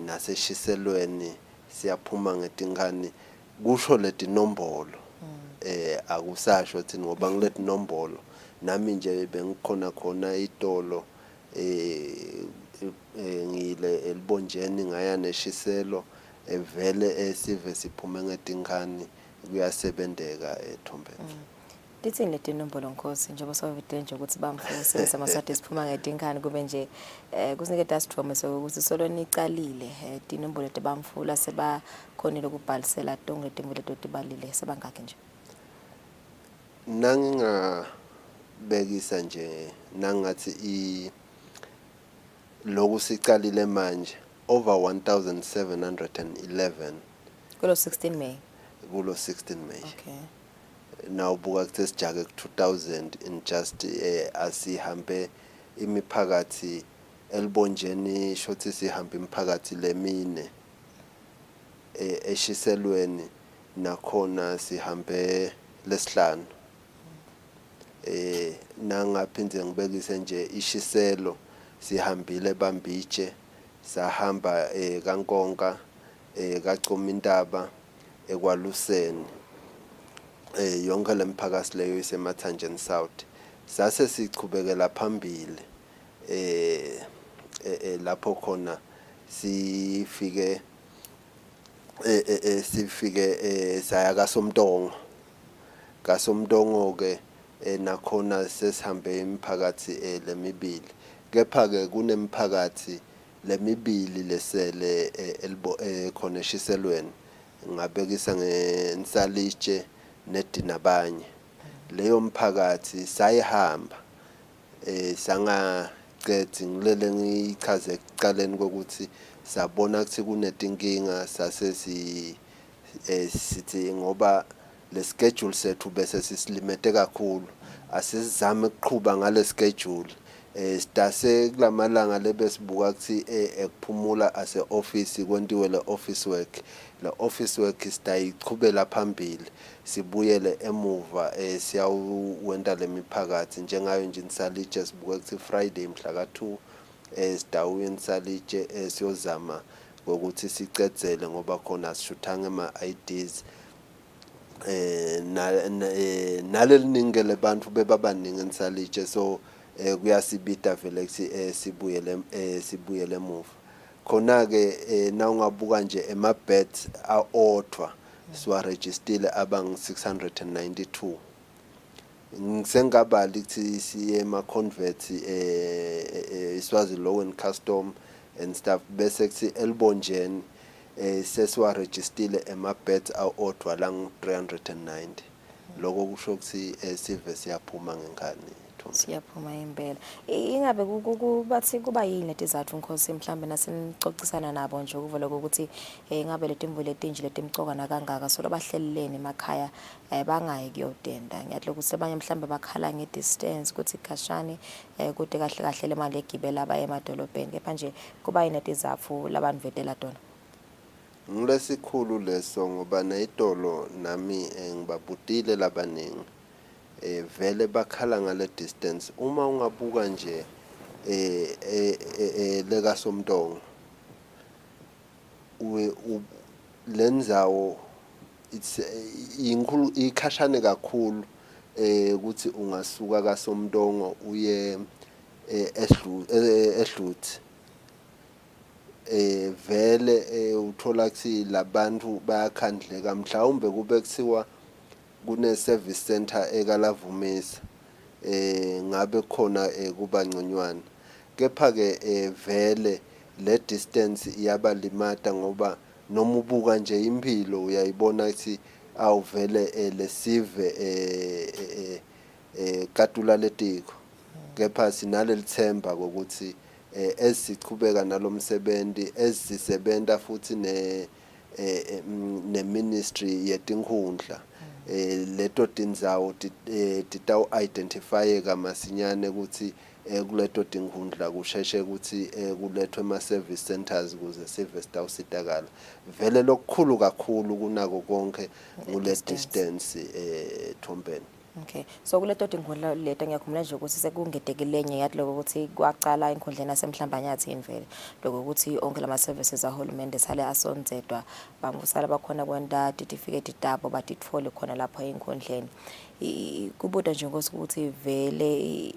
naseshiselweni siyaphuma ngetinkani kusho letinombolo akusasho thina ngoba ngileti nombolo nami nje bengikhona itolo ngile elibonjeni ngaya neshiselo vele sive siphume ngetinkani kuyasebenteka Thombeni.
Dithini leti nombolo Nkosi njengoba sawuvile nje ukuthi bamfuse samasathi siphuma ngetinkani kube nje kusinike dasithome sokuthi solo nicalile tinombolo tebamfula sebakhonile ukubhalisela tonke timvule totibalile sebangaki nje.
Nangingabekisa nje nangathi loku sicalile manje over 1711
kulo 16 May.
Kulo 16 May.
Okay.
Now buka kuthi sijake ku 2000 in just asihambe imiphakathi elibonjeni shothi sihambe imiphakathi lemine eshiselweni nakhona sihambe lesihlanu nangaphinde ngibekise nje ishiselo sihambile Bambitshe sahamba kaNkonka kaComintaba ekwaLuseni yonke lemphakathi leyo iseMathanjeni South sase sichubekela phambili lapho khona sifike saya kaSomtongo ke nakhona sesihambe imiphakathi lemibili kepha ke kunemphakathi lemibili lesele khona eshiselweni ngabekisa ngeNsalitshe neDinabanye leyo mphakathi sayihamba sangaqedi ngilele ngichaze ekuqaleni kokuthi sabona ukuthi kunetinkinga sase sithi ngoba le schedule sethu bese sisilimete kakhulu asizame ukuqhubha ngale schedule sitase kulamalanga lebesibuka ukuthi ekuphumula ase office kwentiwe le office work sitayichubela phambili sibuyele emuva siyawenda lemiphakathi njengayo nje Nsalitshe sibuka ukuthi Friday mhla ka2 sidawuye Nsalitshe siyozama ukuthi sicedzele ngoba khona sishuthanga ama-IDs naleliningi lebantu bebabaningi Nsalitshe so kuyasibita vele ukuthi sibuyele emuva khona ke na ungabuka nje emabeds aodwa siwarejistile abang 692 ngisengabali ukuthi siye ema-convert Iswazi Law and Custom and stuff bese kuthi elibonjeni sesiwarejistile emabeds aodwa lang 390 lokho kusho ukuthi sive siyaphuma ngenkani
siyaphuma impela ingabe bathi kuba yini letizathu Nkosi mhlambe nasenixoxisana nabo nje ukuvela ukuthi ingabe letimvule letinje letimcoka nakangaka solo bahlelelene emakhaya bangayi kuyodenda ngiyathi ukuthi sebanye mhlambe bakhala ngedistance ukuthi khashane kude kahle kahle le mali egibela abaye emadolobheni kepha nje kuba yini letizathu labantu vetela tona
ngilesikhulu leso ngoba nayitolo nami ngibabudile labaningi vele bakhala ngale distance uma ungabuka nje leka Somtongo lendzawo inkulu ikhashane kakhulu ukuthi ungasuka kaSomtongo uye eHluthi vele uthola ukuthi labantu bayakhandleka mhlawumbe kube kuthiwa kune service center ekaLavumisa ngabe khona kuba ngconywana. Kepha ke vele le distance iyabalimata ngoba noma ubuka nje impilo uyayibona ukuthi awuvele lesive katula letiko. Kepha sinaleli themba ukuthi esichubeka nalomsebenzi esisebenta futhi ne ministry yetinkhundla leto tindzawo titawu identifyeka masinyane ukuthi kuleto tinkhundla kusheshe ukuthi kulethwe ama-service centers ukuze sive sitawusitakala. Vele lokukhulu kakhulu kunako konke ngule distance Thombeni.
Okay, so kuleto tinkhundla leta ngiyakhumbula nje ukuthi sekungedekelenye yathi lokho ukuthi kwacala enkhundleni yasemhlambanyathi invele lokho ukuthi onke lama services ahulumende sale asonzedwa bangusala bakhona kwenta certificate tabo batitfole khona lapho enkhundleni. Kubuda nje ukuthi vele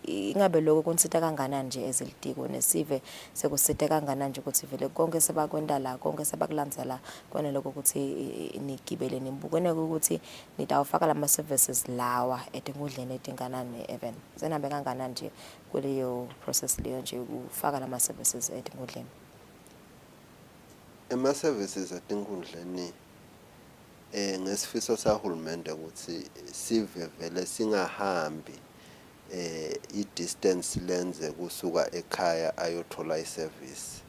ingabe lokho kunsita kanganani nje ezilitiko nesive sekusita kanganani nje ukuthi vele konke sebakwenda la konke sebakulandzela kona lokho ukuthi nigibele nibukene ukuthi nitawufaka lama services lawa etinkhundleni etinganani even senambe kanganani nje kuleyo process leyo nje ufaka lama services etinkhundleni.
Ema services etinkhundleni ngesifiso sahulumende ukuthi sive vele singahambi i-distance lenze kusuka ekhaya ayothola i-service.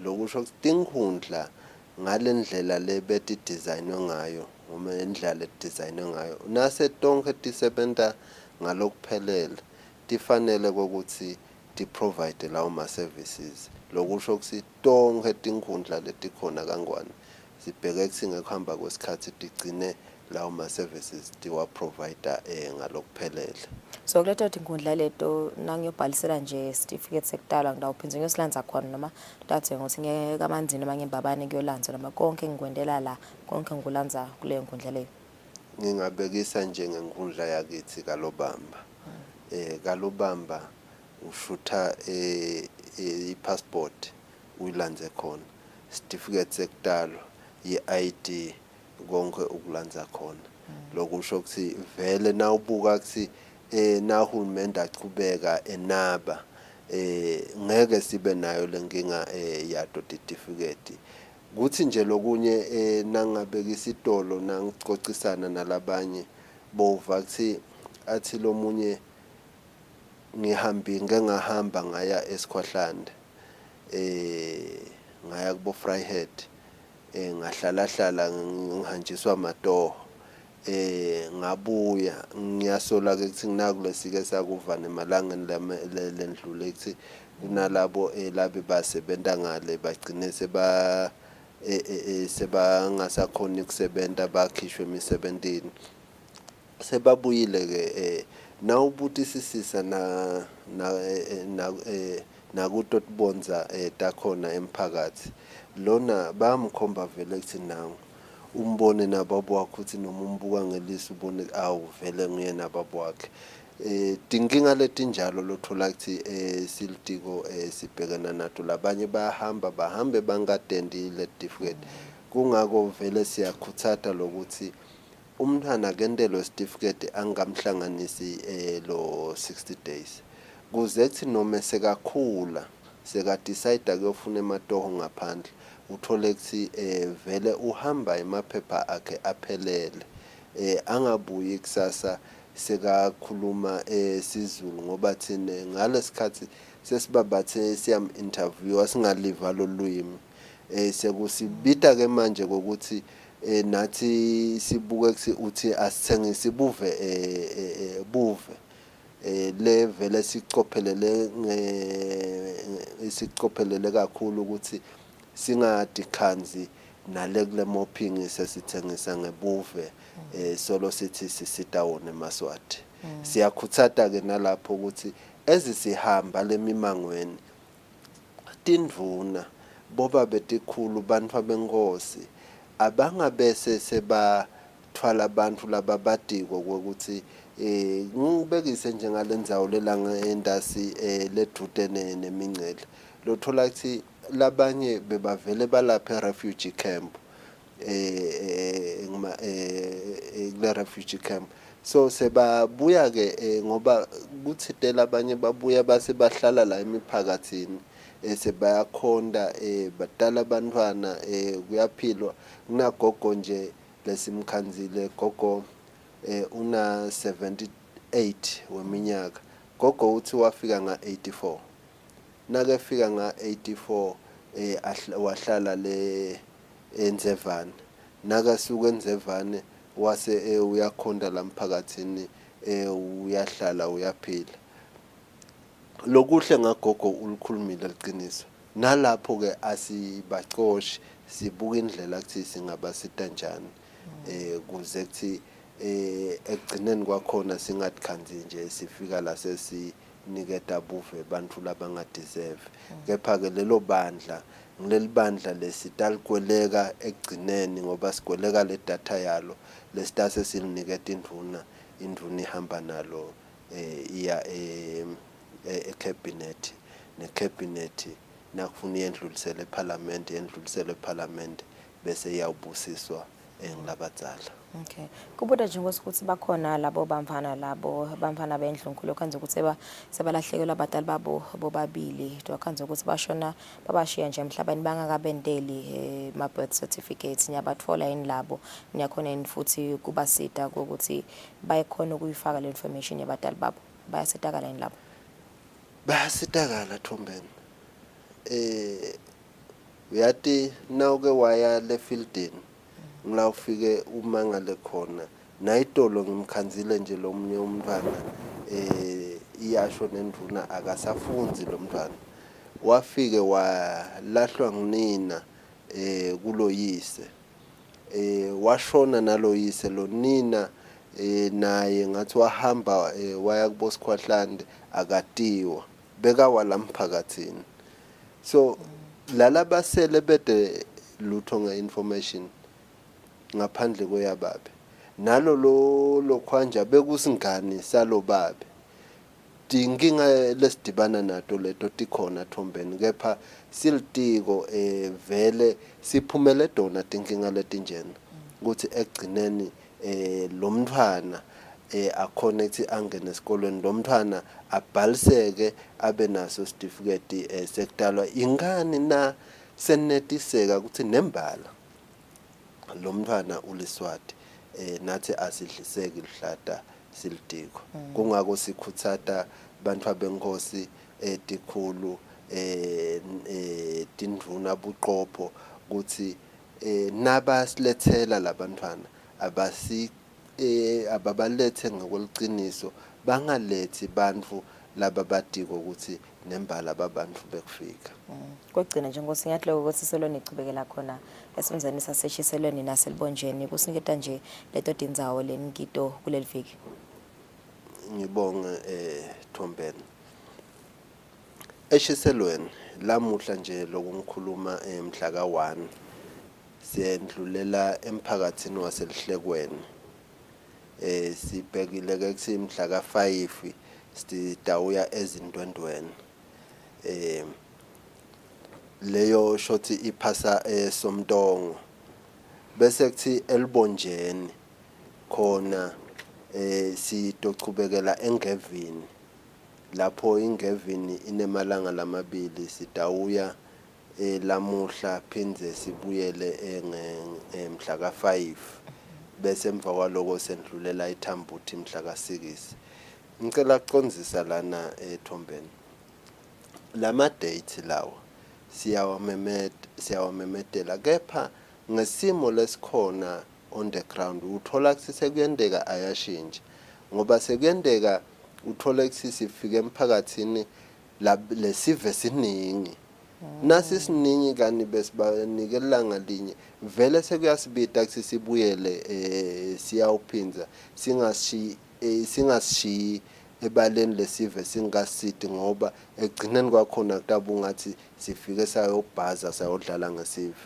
Lokusho ukuthi tinkhundla ngalendlela lebeti designwe ngayo noma indlela le-designwe ngayo nase tonke tisebenta ngalokuphelele tifanele ukuthi ti-provide lawo ma-services. Lokusho ukuthi tonke tinkhundla letikhona kangwane sibheke kuthi ngekuhamba kwesikhathi tigcine lawo ma-services tiwa-provider ngalokuphelele.
So kuleto tinkhundla leto nangiyobhalisela nje certificate sekutalwa ngidawuphinze ngiyosilandza khona noma ndathe ngokuthi ngiyeke kamanzini noma ngimbabane kuyolandza noma konke ngikwendela la konke ngikulandza kuleyo nkhundla leyo.
Ngingabekisa nje ngenkundla yakithi kaLobamba. kaLobamba ushutha i-passport uyilandze khona, certificate sekutalwa, i-ID konke ukulandza khona. Lokusho ukuthi vele nawubuka ukuthi nahulumende achubeka enaba ngeke sibe nayo lenkinga yato certificate. Kuthi nje lokunye nangabekisa itolo nangicocisana nalabanye bova kuthi athi lo munye ngihamba ngaya eSkhwahlande ngaya kubo Vryheid ngahlala ngihanjiswa amatoho ngabuya ngiyasola ke kuthi nginakulesike sakuva nemalangeni lendlule kuthi kunalabo labe basebenta ngale bagcine sebangasakhona ukusebenta bakhishwe emisebentini sebabuyile ke nawubutisisisa nakuto tibonza takhona emphakathi lona bamkhomba vele kuthi nawo umbone nababo wakhe uthi noma umbuka ngelisi ubone awu vele nguye nababo wakhe. Tinkinga letinjalo lothola ukuthi silitiko sibhekana nato labanye bahambe bangatendi le certificate. Kungako vele siyakhuthata lokuthi umntwana kendelwe certificate angamhlanganisi lo 60 days kuze kuthi noma sekakhula sekadecide kuyofuna ematoho ngaphandle uthole ukuthi vele uhamba emaphepha akhe aphelele angabuyi kusasa sekakhuluma isiZulu ngoba thina ngalesikhathi sesibabathe siyam interview singaliva lolwimi sekusibita ke manje kokuthi nathi sibuke kuthi uthi asithengise buve le vele sicophelele kakhulu ukuthi singadikhanzi nale kule mopping sesithengisa ngebuve solo sithi sisitawone eMaswati. Siyakhuthata ke nalapho ukuthi ezisihamba lemimangweni tindvuna boba betikhulu bantu abenkosi abangabese sebathwala abantu lababadiko ukuthi ngibekise njengalendzawo lelanga endasi ledute nemingcele lothola ukuthi labanye bebavele balapha refugee camp le refugee camp so sebabuya ke ngoba kuthidela abanye babuya base bahlala la emiphakathini sebayakhonda badala abantwana kuyaphilwa kunagogo nje lesimkhanzile gogo una 78 weminyaka gogo uthi wafika nga84 nake fika nga84 wahlala le eNzevane naka suka eNzevane wase uyakhonda la mphakathini uyahlala uyaphila lokuhle ngagogo ulikhulumile liqiniso nalapho ke asibacoshi sibuka indlela kuthi singabasita njani kuze kuthi ekugcineni kwakhona singathikhanzi nje sifika la sesiniketa buve bantu labangadeserve kepha ke lelo bandla ngileli bandla lesitalikweleka ekugcineni ngoba sikweleka le data yalo lesitase siliniketa induna ihamba nalo iya ecabinet necabinet nakufuna yendlulisele eparliament bese iyawubusiswa ngilabadzala.
Okay. Kubuda nje ukuthi bakhona labo bamfana bendlunkulu kwenza ukuthi sebalahlekelwa abadali babo bobabili dokwenza ukuthi bashona babashiya nje emhlabeni bangakabendeli ma birth certificates niyabathola yini labo niyakhona yini futhi kubasita ukuthi bayekhona ukuyifaka le information yabadali babo bayasitakala yini labo
bayasitakala Thombeni uyati nawuke waya le fieldini ngila ufike umangale khona nayitolo ngimkhanzile nje lomunye umntwana iyasho nenduna akasafunzi lo mntwana wafike walahlwa nginina kuloyise washona naloyise lo nina naye ngathi wahamba waya kuBosikhwahlande akatiwa beka walamphakathini so lalabasele bede lutho ngeinformation ngaphandle koyababe nalo lo khwanja bekusingani salo babe dinginga lesidibana nato leto tikhona Thombeni kepha silitiko vele siphumele dona dinginga letinjena ukuthi egcineni lo mntwana aconnect angene esikolweni lo mntwana abhaliseke abe naso certificate sekudalwa ingani na senetiseka ukuthi nembala lo mntwana uliswati nathi asidliseki lihlata silitiko kungako sikhutsata bantu abenkosi etikhulu tindvuna buqopho ukuthi nabasilethela labantwana ababalethe ngokweliciniso bangalethi bantu laba badiko ukuthi nembala babantu bekufika
kwegcina nje ngosinyathelo ukuthi selone icubekela khona esenzeni saseshiselweni naselibonjeni kusiniketa nje leto tindzawo lenikito kuleli viki
ngibonge Thombeni eshiselweni lamuhla nje lokungikhuluma mhla ka1 siyendlulela emphakathini waselihlekweni sibhekile ke kuthi mhla ka5 sitawuya ezindwendweni leyo shothi iphasa somntongo bese kuthi elibonjeni khona sitochubekela engevini lapho ingevini inemalanga lamabili sitawuya lamuhla phindze sibuyele mhla ka5 bese emva kwaloko sendlulela iThambuthi mhla ka6 ngicela kucondzisa lana Thombeni lama date lawo siyawamemetela kepha ngesimo lesikhona on the ground uthola ukuthi sekuyendeka ayashintsha ngoba sekuyendeka uthola ukuthi sifike emphakathini lesive siningi nasi siningi kani besibanikelela linye vele sekuyasibita ukuthi sibuyele siyawuphinza singashiyi ebaleni lesive singasidi ngoba egcineni kwakhona kutabunga ngathi sifike sayobhaza sayodlala ngesive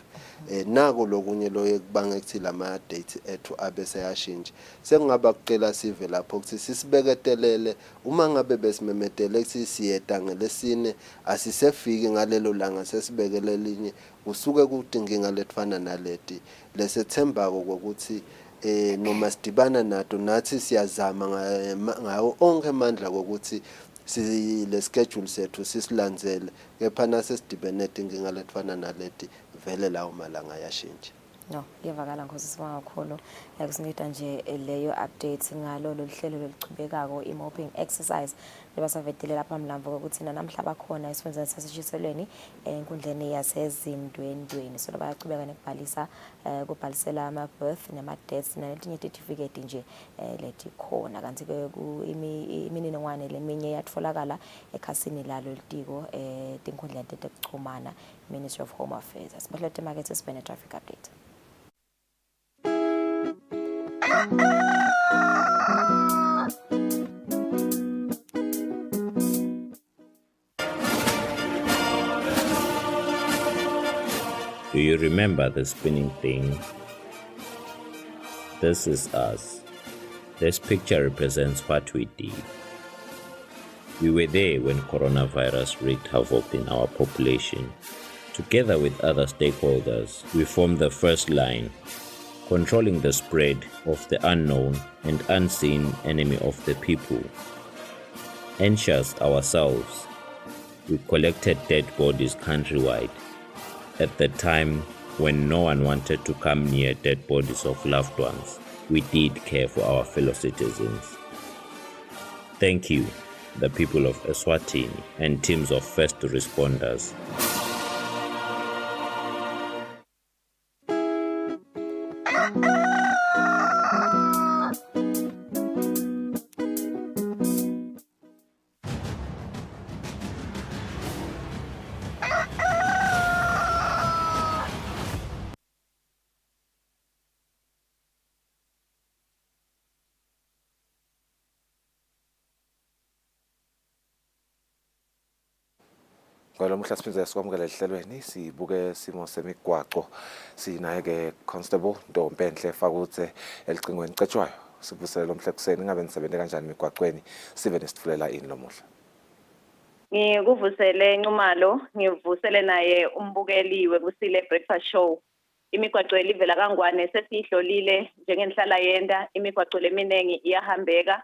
nako lokunye loye kubanga ukuthi lama date ethu abe sayashintsha sekungaba kuqela sive lapho ukuthi sisibeketelele uma ngabe besimemetele ukuthi siyeta ngelesine asisefiki ngalelo langa sesibekele linye kusuke kudinginga lefana naleti lesethembako ukuthi noma sidibana nato nathi siyazama ngawo onke amandla kokuthi le schedule sethu sisilandzele, kepha nasesidibene inkinga letfana naleti vele lawo malanga yashintsha.
No, ngiyavakala Nkosi Sibonga kakhulu kusinika nje leyo update ngalo lohlelo loluchubekako i-mopping exercise lebasavedile lapha Mlambo ukuthi namhla bakhona esifundazweni saseshiselweni enkundleni yasezindwendweni, so bayachubeka nekubhalisa kubhalisela ama-birth nama-deaths naletinye certificate nje leti khona, kanti ke imininingwane leminye yatfolakala ekhasini lalo litiko tinkundla tekuchumana Ministry of Home Affairs. Asibahlete market sibene traffic update.
Do you remember the spinning thing? This is us. This picture represents what we did. We were there when coronavirus wreaked havoc in our population. Together with other stakeholders, we formed the first line, controlling the spread of the unknown and unseen enemy of the people. Anxious ourselves, we collected dead bodies countrywide. At the time when no one wanted to come near dead bodies of loved ones, we did care for our fellow citizens. Thank you, the people of Eswatini and teams of first responders.
Ngolomhla siphize sikwamukela ehlelweni sibuke simo semigwaco sinaye ke Constable Ntompenhle Fakutse elicingweni cetshwayo sibusele lomhla kuseni ngabe nisebenze kanjani emigwaqweni sibe nesitfulela ini lomuhla.
Ngikuvusele Ncumalo ngivusele naye umbukeliwe Kusile breakfast show. Imigwaco elivela kaNgwane sesihlolile njengenhlala yenda imigwaco leminengi iyahambeka.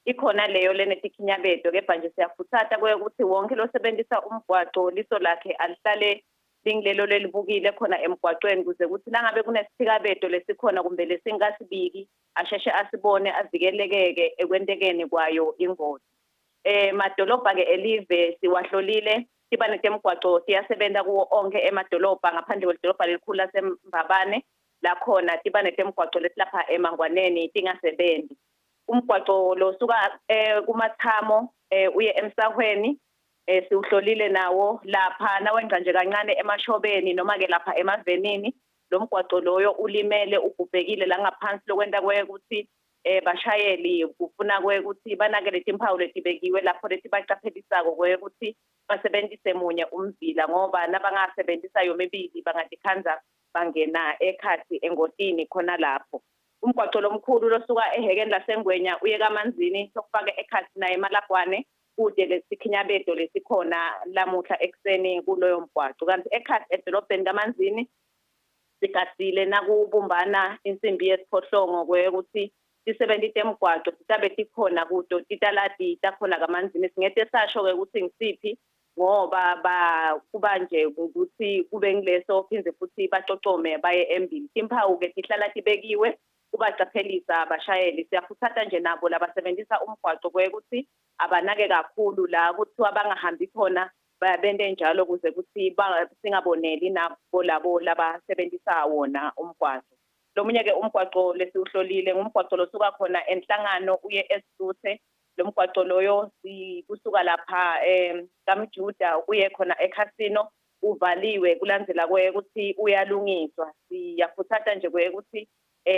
Ikhona leyo lenetikhinyabedo kepha nje siyafuthata ukuthi wonke lo sebenzisa umgwaco liso lakhe alihlale lingilelo lelibukile khona emgwaqweni kuze ukuthi langabe kunesithikabedo lesikhona kumbe lesingasibiki asheshe asibone avikelekeke ekwentekeni kwayo ingozi. Madolobha ke elive siwahlolile siba netemgwaco siyasebenza kuwo onke emadolobha ngaphandle kwedolobha lelikhulu laseMbabane la khona tiba netemgwaco lesilapha eMangwaneni tingasebenzi. Umgwaco lo suka kumathamo uye emsahweni siuhlolile nawo lapha nawenza nje kancane emashobeni noma ke lapha emavenini lo mgwaco loyo ulimele ugubhekile la ngaphansi lokwenta ukuthi bashayeli kufuna ukuthi banakele timpawu letibekiwe lapho leti baqaphelisako ukuthi basebenzise munye umzila ngoba nabangasebenzisa yomibili bangatikhanza bangena ekhathi engotini khona lapho. Umgwaco lomkhulu losuka ehekeni laseNgwenya uye kaManzini sokufaka ekhathi naye eMalagwane kude lesikhinyabedo lesikhona lamuhla ekseni kuloyo mgwaco. Kanti ekhathi edolobheni kaManzini sigasile nakubumbana insimbi yesiphohlongo ukuthi sisebenzise emgwaco sitabe tikhona kuto titaladi takhona kaManzini singete sasho ukuthi ngisiphi ngoba kuba nje ukuthi kube ngileso phinze futhi baxoxome baye embili. Timpawu ke tihlala tibekiwe ubaqaphelisa abashayeli siyafuthatha nje nabo labasebenzisa umgwaco ukuthi abanake kakhulu la ukuthi abangahambi khona bayabende njalo kuze ukuthi singaboneli nabo labo labasebenzisa wona umgwaco. Lomunye ke umgwaco lesiuhlolile ngumgwaco losuka khona enhlangano uye eSuthe. Lo mgwaco loyo kusuka lapha kaMjuda uye khona eCasino uvaliwe kulandzela ukuthi uyalungiswa. Siyafuthatha nje ukuthi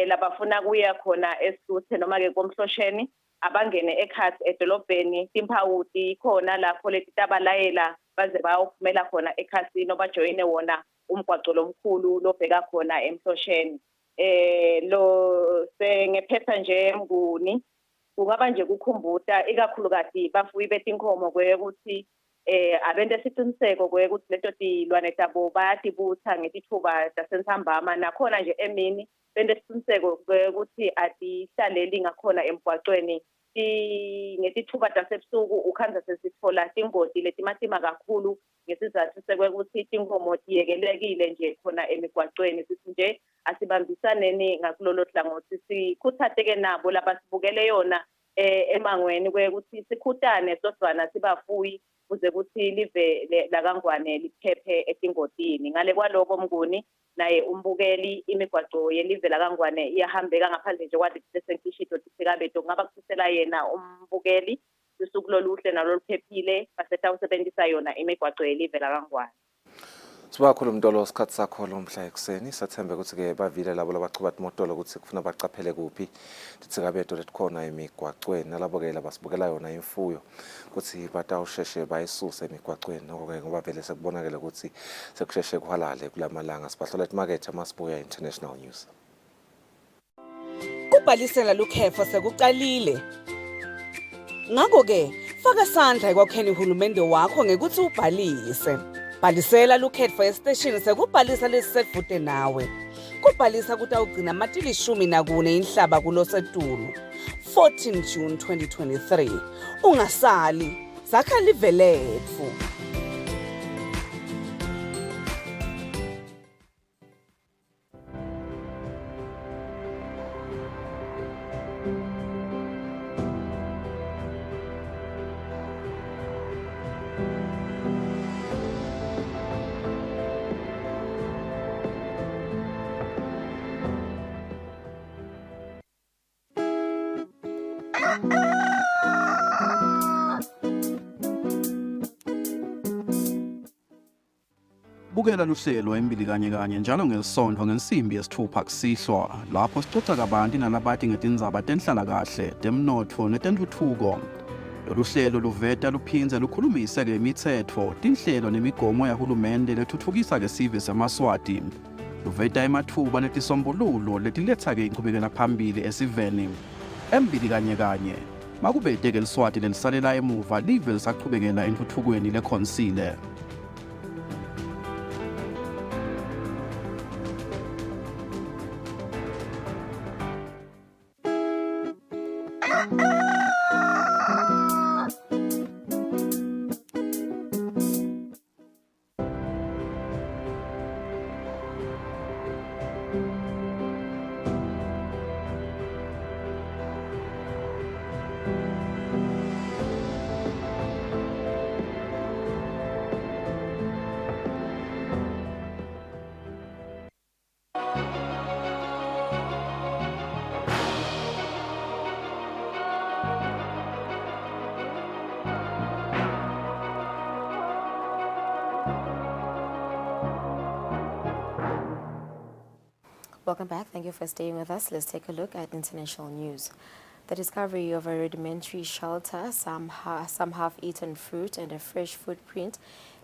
labafuna kuya khona eSuthe noma ke komhlosheni abangene ekhathi edolobheni timpawu tikhona lapho leti tabalayela baze bayophumela khona eCasino bajoyine wona umgwaco lomkhulu lobheka khona emhlosheni. Lo sengephepha nje Mnguni kungaba nje kukhumbuta ikakhulukazi bafuyi betinkomo ukuthi abente isiqiniseko ukuthi leto tilwane tabo bayatibutha ngetithuba tasensambama nakhona nje emini bente isiqiniseko ukuthi atihlaleli ngakhona emgwaqweni ngetithuba tasebusuku ukhanza sesitfola tingoti letimatima kakhulu ngesizathu sekwekuthi tinkomo tiyekelekile nje khona emigwaqweni. Sithi nje asibambisaneni ngakulolo hlangothi sikhuthathe-ke nabo labasibukele yona emangweni kwekuthi sikhutane sodwana sibafuyi kuze kuthi live lakangwane liphephe etingotini. Ngale kwaloko Mnguni naye umbukeli imigwaco yelive lakangwane iyahambeka ngaphandle nje kwalesi senkishito tisikabeto kungaba kusela yena umbukeli usuku loluhle naloluphephile basetawusebenzisa yona imigwaco yelive lakangwane.
Sibakhulu Mtolo isikhathi sakho lomhla ekuseni sathembe ukuthi-ke bavile labo labachuba imotolo ukuthi kufuna bacaphele kuphi titsikabeto letikhona emigwacweni nalabo-ke labasibukela yona imfuyo ukuthi batawusheshe bayisuse emigwacweni. Noko-ke ngoba vele sekubonakele ukuthi sekusheshe kuhalale kulamalanga. Sibahlola emakethe masibuya International News.
Kubhalisela lukhefo sekuqalile. Ngakho-ke faka isandla ekwakheni uhulumende wakho ngekuthi ubhalise. Bhalisela lukhetfo esiteshini sekubhalisa lesisedvute nawe. Kubhalisa kutawugcina amatili 14 inhlaba kulosetulu. 14 June 2023. Ungasali, zakha live letfu.
Bukela luhlelo embili kanye njalo ngelisonto ngensimbi yesithupha kusihlwa lapho sixoxa kabanti nalabati ngetindzaba tenhlalakahle, temnotfo netentuthuko. Lolu hlelo luveta luphindze lukhulumise-ke imitsetfo, tinhlelo nemigomo yahulumende lethuthukisa ke sive seMaswati. Luveta ematfuba netisombululo letiletsa-ke inchubekela phambili esiveni. Embili kanye makubete-ke liswati lelisalela emuva live lisachubekela entuthukweni lekhonsile.
Welcome back. Thank you for staying with us. Let's take a look at international news. The discovery of a rudimentary shelter, some half-eaten fruit and a fresh footprint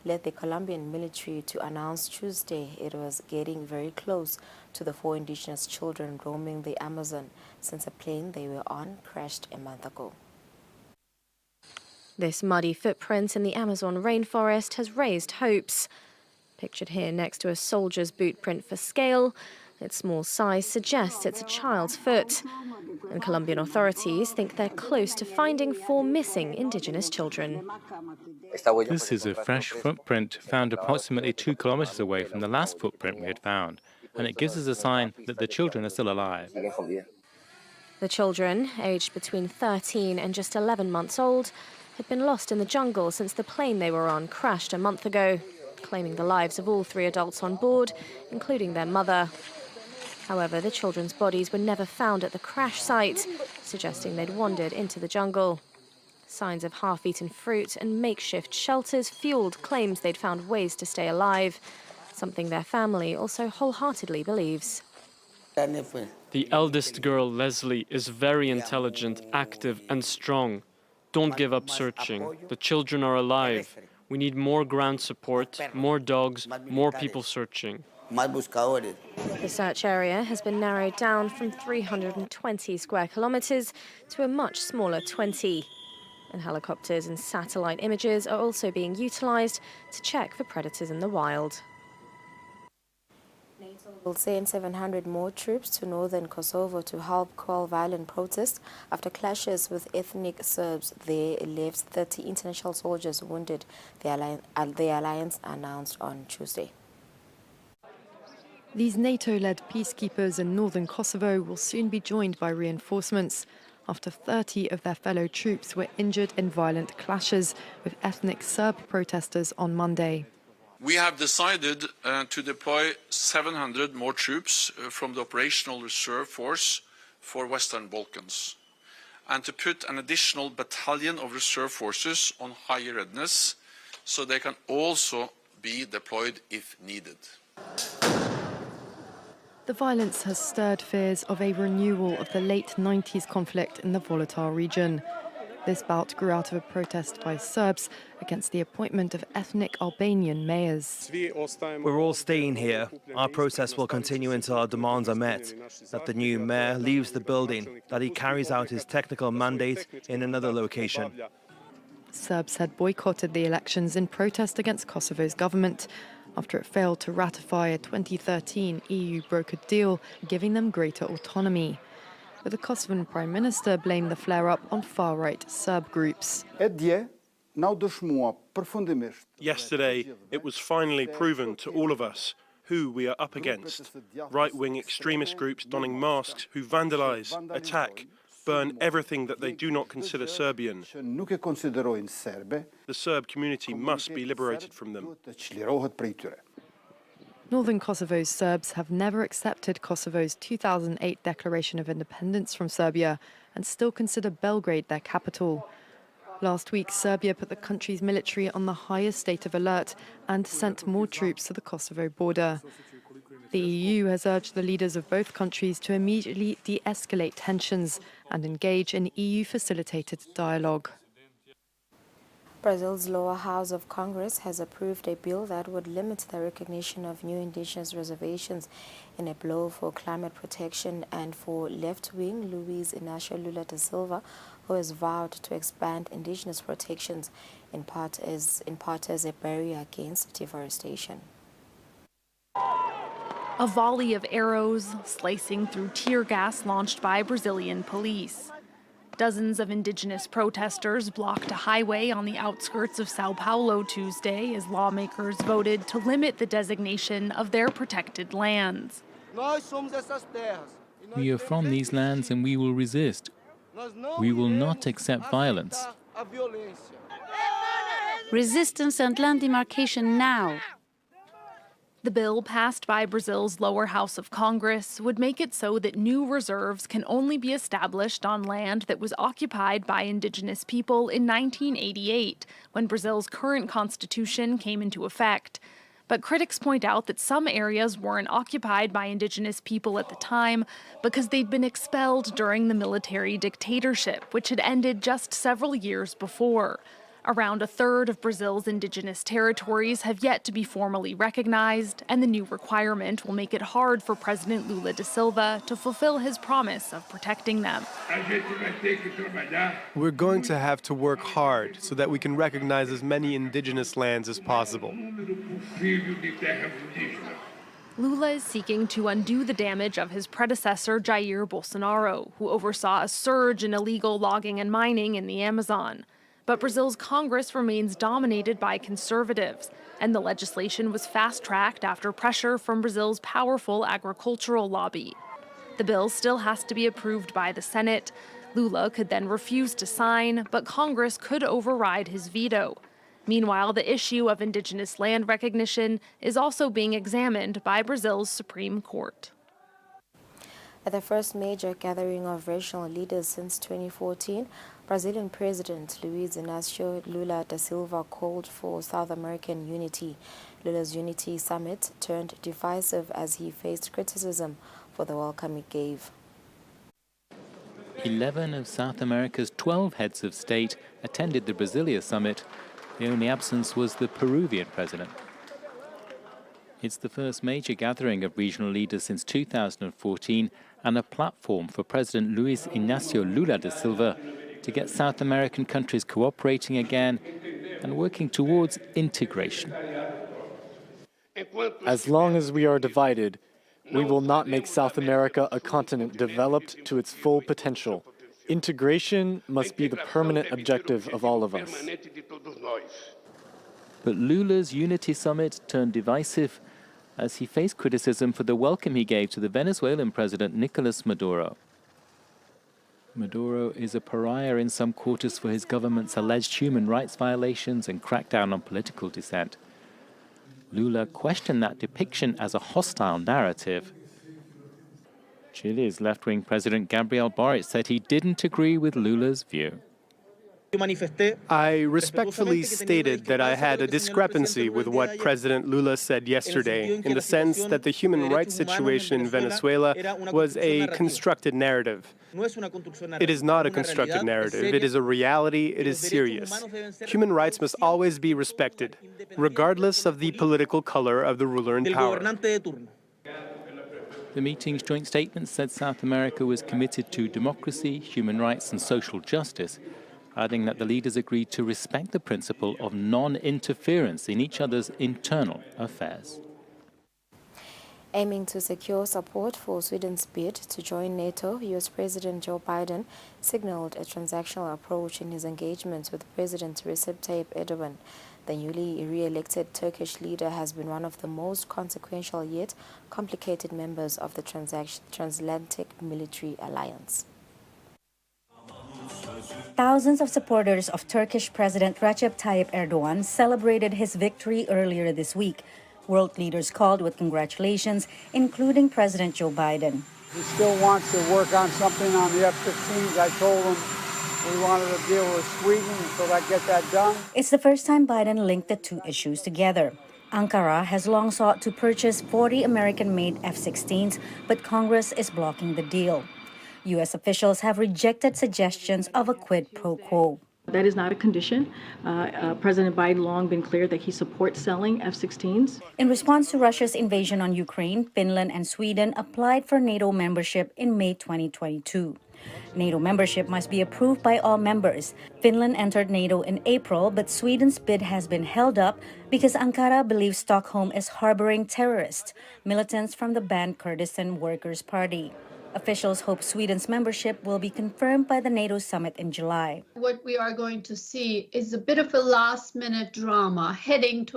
led the Colombian military to announce Tuesday it was getting very close to the 4 indigenous children roaming the Amazon since a plane they were on crashed a month ago.
This muddy footprint in the Amazon rainforest has raised hopes. Pictured here next to a soldier's boot print for scale, its small size suggests it's a child's foot. And Colombian authorities think they're close to finding 4 missing indigenous children.
This is a fresh footprint found approximately 2 kilometers away from the last footprint we had found, and it gives us a sign that the children are still alive.
The children, aged between 13 and just 11 months old, had been lost in the jungle since the plane they were on crashed a month ago, claiming the lives of all 3 adults on board, including their mother. However, the children's bodies were never found at the crash site, suggesting they'd wandered into the jungle. Signs of half-eaten fruit and makeshift shelters fueled claims they'd found ways to stay alive, something their family also wholeheartedly believes.
The eldest girl, Leslie, is very intelligent, active and strong. Don't give up searching. The children are alive. We need more ground support, more dogs, more people searching.
The search area has been narrowed down from 320 square kilometres to a much smaller 20. And helicopters and satellite images are also being utilised to check for predators in the wild.
NATO will send 700 more troops to northern Kosovo to help quell violent protests after clashes with ethnic Serbs there left 30 international soldiers wounded, the alliance announced on Tuesday.
These NATO-led peacekeepers in northern Kosovo will soon be joined by reinforcements after 30 of their fellow troops were injured in violent clashes with ethnic Serb protesters on Monday.
We have decided to deploy 700 more troops from the Operational Reserve Force for Western Balkans and to put an additional battalion of reserve forces on higher readiness so they can also be deployed if needed.
The violence has stirred fears of a renewal of the late 90s conflict in the volatile region. This bout grew out of a protest by Serbs against the appointment of ethnic Albanian mayors.
We're all staying here. Our protest will continue until our demands are met, that the new mayor leaves the building, that he carries out his technical mandate in another location.
Serbs had boycotted the elections in protest against Kosovo's government after it failed to ratify a 2013 EU-brokered deal giving them greater autonomy. But the Kosovan Prime Minister blamed the flare-up on far-right Serb groups.
Yesterday, it was finally proven to all of us who we are up against. Right-wing extremist groups donning masks who vandalise, attack, burn everything that they do not consider Serbian. The Serb community must be liberated from them.
Northern Kosovo's Serbs have never accepted Kosovo's 2008 declaration of independence from Serbia and still consider Belgrade their capital. Last week, Serbia put the country's military on the highest state of alert and sent more troops to the Kosovo border. The EU has urged the leaders of both countries to immediately de-escalate tensions and engage in EU-facilitated dialogue.
Brazil's lower house of Congress has approved a bill that would limit the recognition of new indigenous reservations in a blow for climate protection and for left-wing Luiz Inácio Lula da Silva, who has vowed to expand indigenous protections in part as a barrier against deforestation.
A volley of arrows slicing through tear gas launched by Brazilian police. Dozens of indigenous protesters blocked a highway on the outskirts of Sao Paulo Tuesday as lawmakers voted to limit the designation of their protected lands.
We are from these lands and we will resist. We will not accept violence.
Resistance and land demarcation now.
The bill passed by Brazil's lower house of Congress would make it so that new reserves can only be established on land that was occupied by indigenous people in 1988, when Brazil's current constitution came into effect. But critics point out that some areas weren't occupied by indigenous people at the time because they'd been expelled during the military dictatorship, which had ended just several years before. Around a third of Brazil's indigenous territories have yet to be formally recognized, and the new requirement will make it hard for President Lula da Silva to fulfill his promise of protecting them.
We're going to have to work hard so that we can recognize as many indigenous lands as possible.
Lula is seeking to undo the damage of his predecessor, Jair Bolsonaro, who oversaw a surge in illegal logging and mining in the Amazon. But Brazil's Congress remains dominated by conservatives, and the legislation was fast-tracked after pressure from Brazil's powerful agricultural lobby. The bill still has to be approved by the Senate. Lula could then refuse to sign, but Congress could override his veto. Meanwhile, the issue of indigenous land recognition is also being examined by Brazil's Supreme Court.
At the first major gathering of regional leaders since 2014, Brazilian President Luiz Inácio Lula da Silva called for South American unity. Lula's Unity Summit turned divisive as he faced criticism for the welcome he gave.
11 of South America's 12 heads of state attended the Brasilia summit. The only absence was the Peruvian president. It's the first major gathering of regional leaders since 2014 and a platform for President Luiz Inácio Lula da Silva to get South American countries cooperating again and working towards integration.
As long as we are divided, we will not make South America a continent developed to its full potential. Integration must be the permanent objective of all of us.
But Lula's Unity Summit turned divisive as he faced criticism for the welcome he gave to the Venezuelan president Nicolas Maduro. Maduro is a pariah in some quarters for his government's alleged human rights violations and crackdown on political dissent. Lula questioned that depiction as a hostile narrative. Chile's left-wing President Gabriel Boric said he didn't agree with Lula's view.
I respectfully stated that I had a discrepancy with what President Lula said yesterday, in the sense that the human rights situation in Venezuela was a constructed narrative. It is not a constructed narrative. It is a reality. It is serious. Human rights must always be respected, regardless of the political color of the ruler in power.
The meeting's joint statement said South America was committed to democracy, human rights, and social justice, adding that the leaders agreed to respect the principle of non-interference in each other's internal affairs.
Aiming to secure support for Sweden's bid to join NATO, U.S. President Joe Biden signaled a transactional approach in his engagements with President Recep Tayyip Erdogan. The newly re-elected Turkish leader has been one of the most consequential yet complicated members of the transatlantic military alliance.
Thousands of supporters of Turkish President Recep Tayyip Erdogan celebrated his victory earlier this week. World leaders called with congratulations, including President Joe Biden.
He still wants to work on something on the F-15s. I told him we wanted to deal with Sweden until I get that done.
It's the first time Biden linked the two issues together. Ankara has long sought to purchase 40 American-made F-16s, but Congress is blocking the deal. U.S. officials have rejected suggestions of a quid pro quo.
That is not a condition. President Biden long been clear that he supports selling F-16s.
In response to Russia's invasion on Ukraine, Finland and Sweden applied for NATO membership in May 2022. NATO membership must be approved by all members. Finland entered NATO in April, but Sweden's bid has been held up because Ankara believes Stockholm is harboring terrorists, militants from the banned Kurdistan Workers' Party. Officials hope Sweden's membership will be confirmed by the NATO summit in July.
What we are going to see is a bit of a last-minute drama heading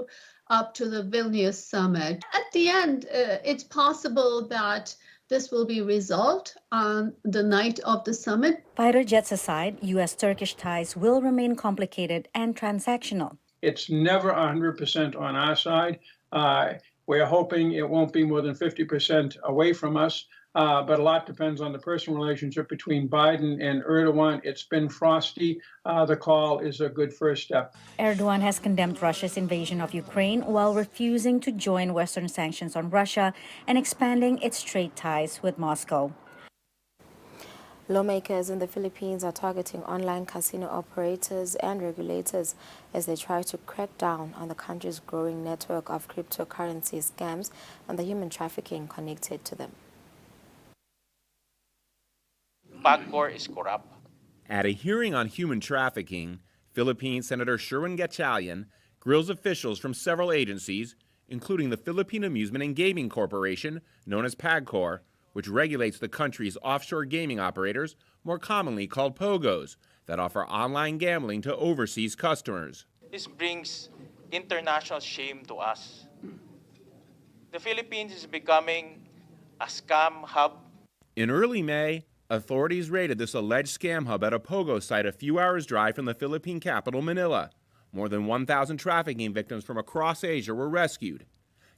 up to the Vilnius summit. At the end, it's possible that this will be resolved on the night of the summit.
Fighter jets aside, U.S.-Turkish ties will remain complicated and transactional.
It's never 100% on our side. We're hoping it won't be more than 50% away from us. But a lot depends on the personal relationship between Biden and Erdogan. It's been frosty. The call is a good first step.
Erdogan has condemned Russia's invasion of Ukraine while refusing to join Western sanctions on Russia and expanding its trade ties with Moscow.
Lawmakers in the Philippines are targeting online casino operators and regulators as they try to crack down on the country's growing network of cryptocurrency scams and the human trafficking connected to them.
PAGCOR is corrupt.
At a hearing on human trafficking, Philippine Senator Sherwin Gatchalian grills officials from several agencies, including the Philippine Amusement and Gaming Corporation, known as PAGCOR, which regulates the country's offshore gaming operators, more commonly called POGOs, that offer online gambling to overseas customers.
This brings international shame to us. The Philippines is becoming a scam hub.
In early May, authorities raided this alleged scam hub at a POGO site a few hours' drive from the Philippine capital, Manila. More than 1,000 trafficking victims from across Asia were rescued.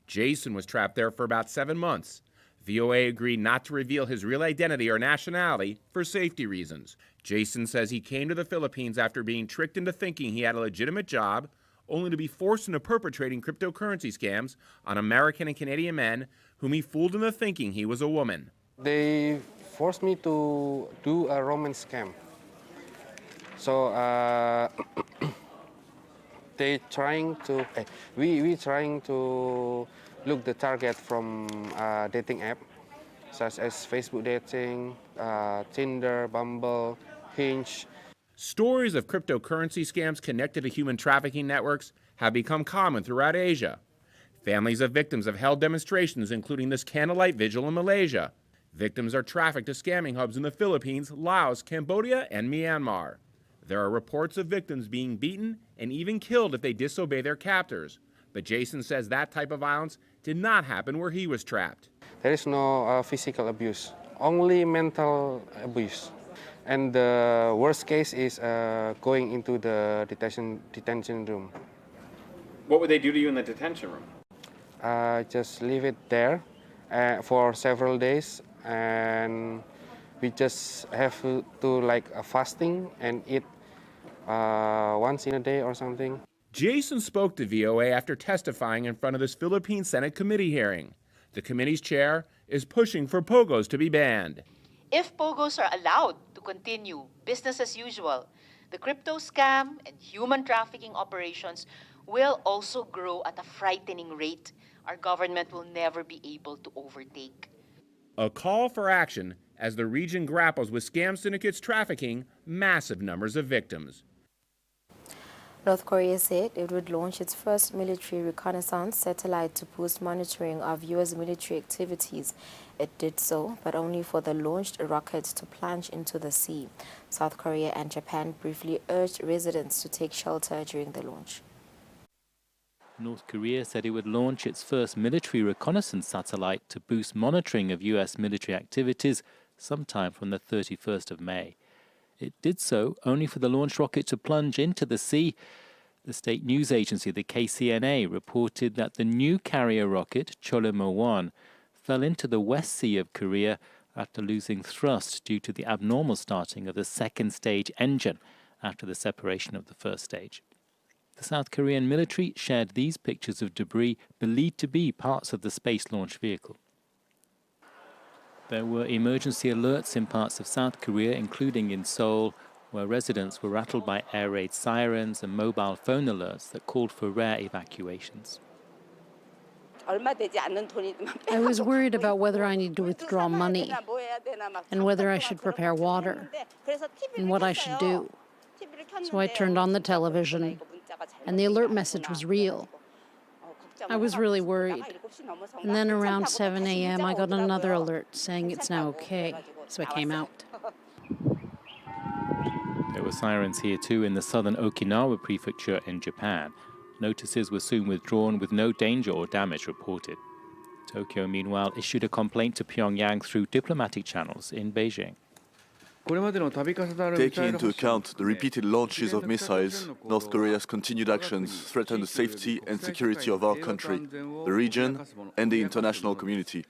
Jason was trapped there for about 7 months. VOA agreed not to reveal his real identity or nationality for safety reasons. Jason says he came to the Philippines after being tricked into thinking he had a legitimate job, only to be forced into perpetrating cryptocurrency scams on American and Canadian men whom he fooled into thinking he was a woman.
They forced me to do a romance scam. So we trying to look the target from dating app, such as Facebook dating, Tinder, Bumble, Hinge.
Stories of cryptocurrency scams connected to human trafficking networks have become common throughout Asia. Families of victims have held demonstrations, including this candlelight vigil in Malaysia. Victims are trafficked to scamming hubs in the Philippines, Laos, Cambodia, and Myanmar. There are reports of victims being beaten and even killed if they disobey their captors. But Jason says that type of violence did not happen where he was trapped.
There is no physical abuse, only mental abuse. And the worst case is going into the detention room.
What would they do to you in the detention room?
Just leave it there for several days, and we just have to like fasting and eat once in a day or something.
Jason spoke to VOA after testifying in front of this Philippine Senate committee hearing. The committee's chair is pushing for pogos to be banned.
If pogos are allowed to continue business as usual, the crypto scam and human trafficking operations will also grow at a frightening rate. Our government will never be able to overtake.
A call for action as the region grapples with scam syndicates trafficking massive numbers of victims.
North Korea said it would launch its first military reconnaissance satellite to boost monitoring of U.S. military activities. It did so, but only for the launched rockets to plunge into the sea. South Korea and Japan briefly urged residents to take shelter during the launch.
North Korea said it would launch its first military reconnaissance satellite to boost monitoring of U.S. military activities sometime from the 31st of May. It did so only for the launch rocket to plunge into the sea. The state news agency, the KCNA, reported that the new carrier rocket, Chollima-1, fell into the West Sea of Korea after losing thrust due to the abnormal starting of the second stage engine after the separation of the first stage. The South Korean military shared these pictures of debris believed to be parts of the space launch vehicle. There were emergency alerts in parts of South Korea, including in Seoul, where residents were rattled by air raid sirens and mobile phone alerts that called for rare evacuations.
I was worried about whether I need to withdraw money and whether I should prepare water and what I should do. So I turned on the television and the alert message was real. I was really worried. And then around 7 a.m. I got another alert saying it's now okay, so I came out.
There were sirens here too in the southern Okinawa prefecture in Japan. Notices were soon withdrawn with no danger or damage reported. Tokyo, meanwhile, issued a complaint to Pyongyang through diplomatic channels in Beijing.
Taking into account the repeated launches of missiles, North Korea's continued actions threaten the safety and security of our country, the region, and the international community.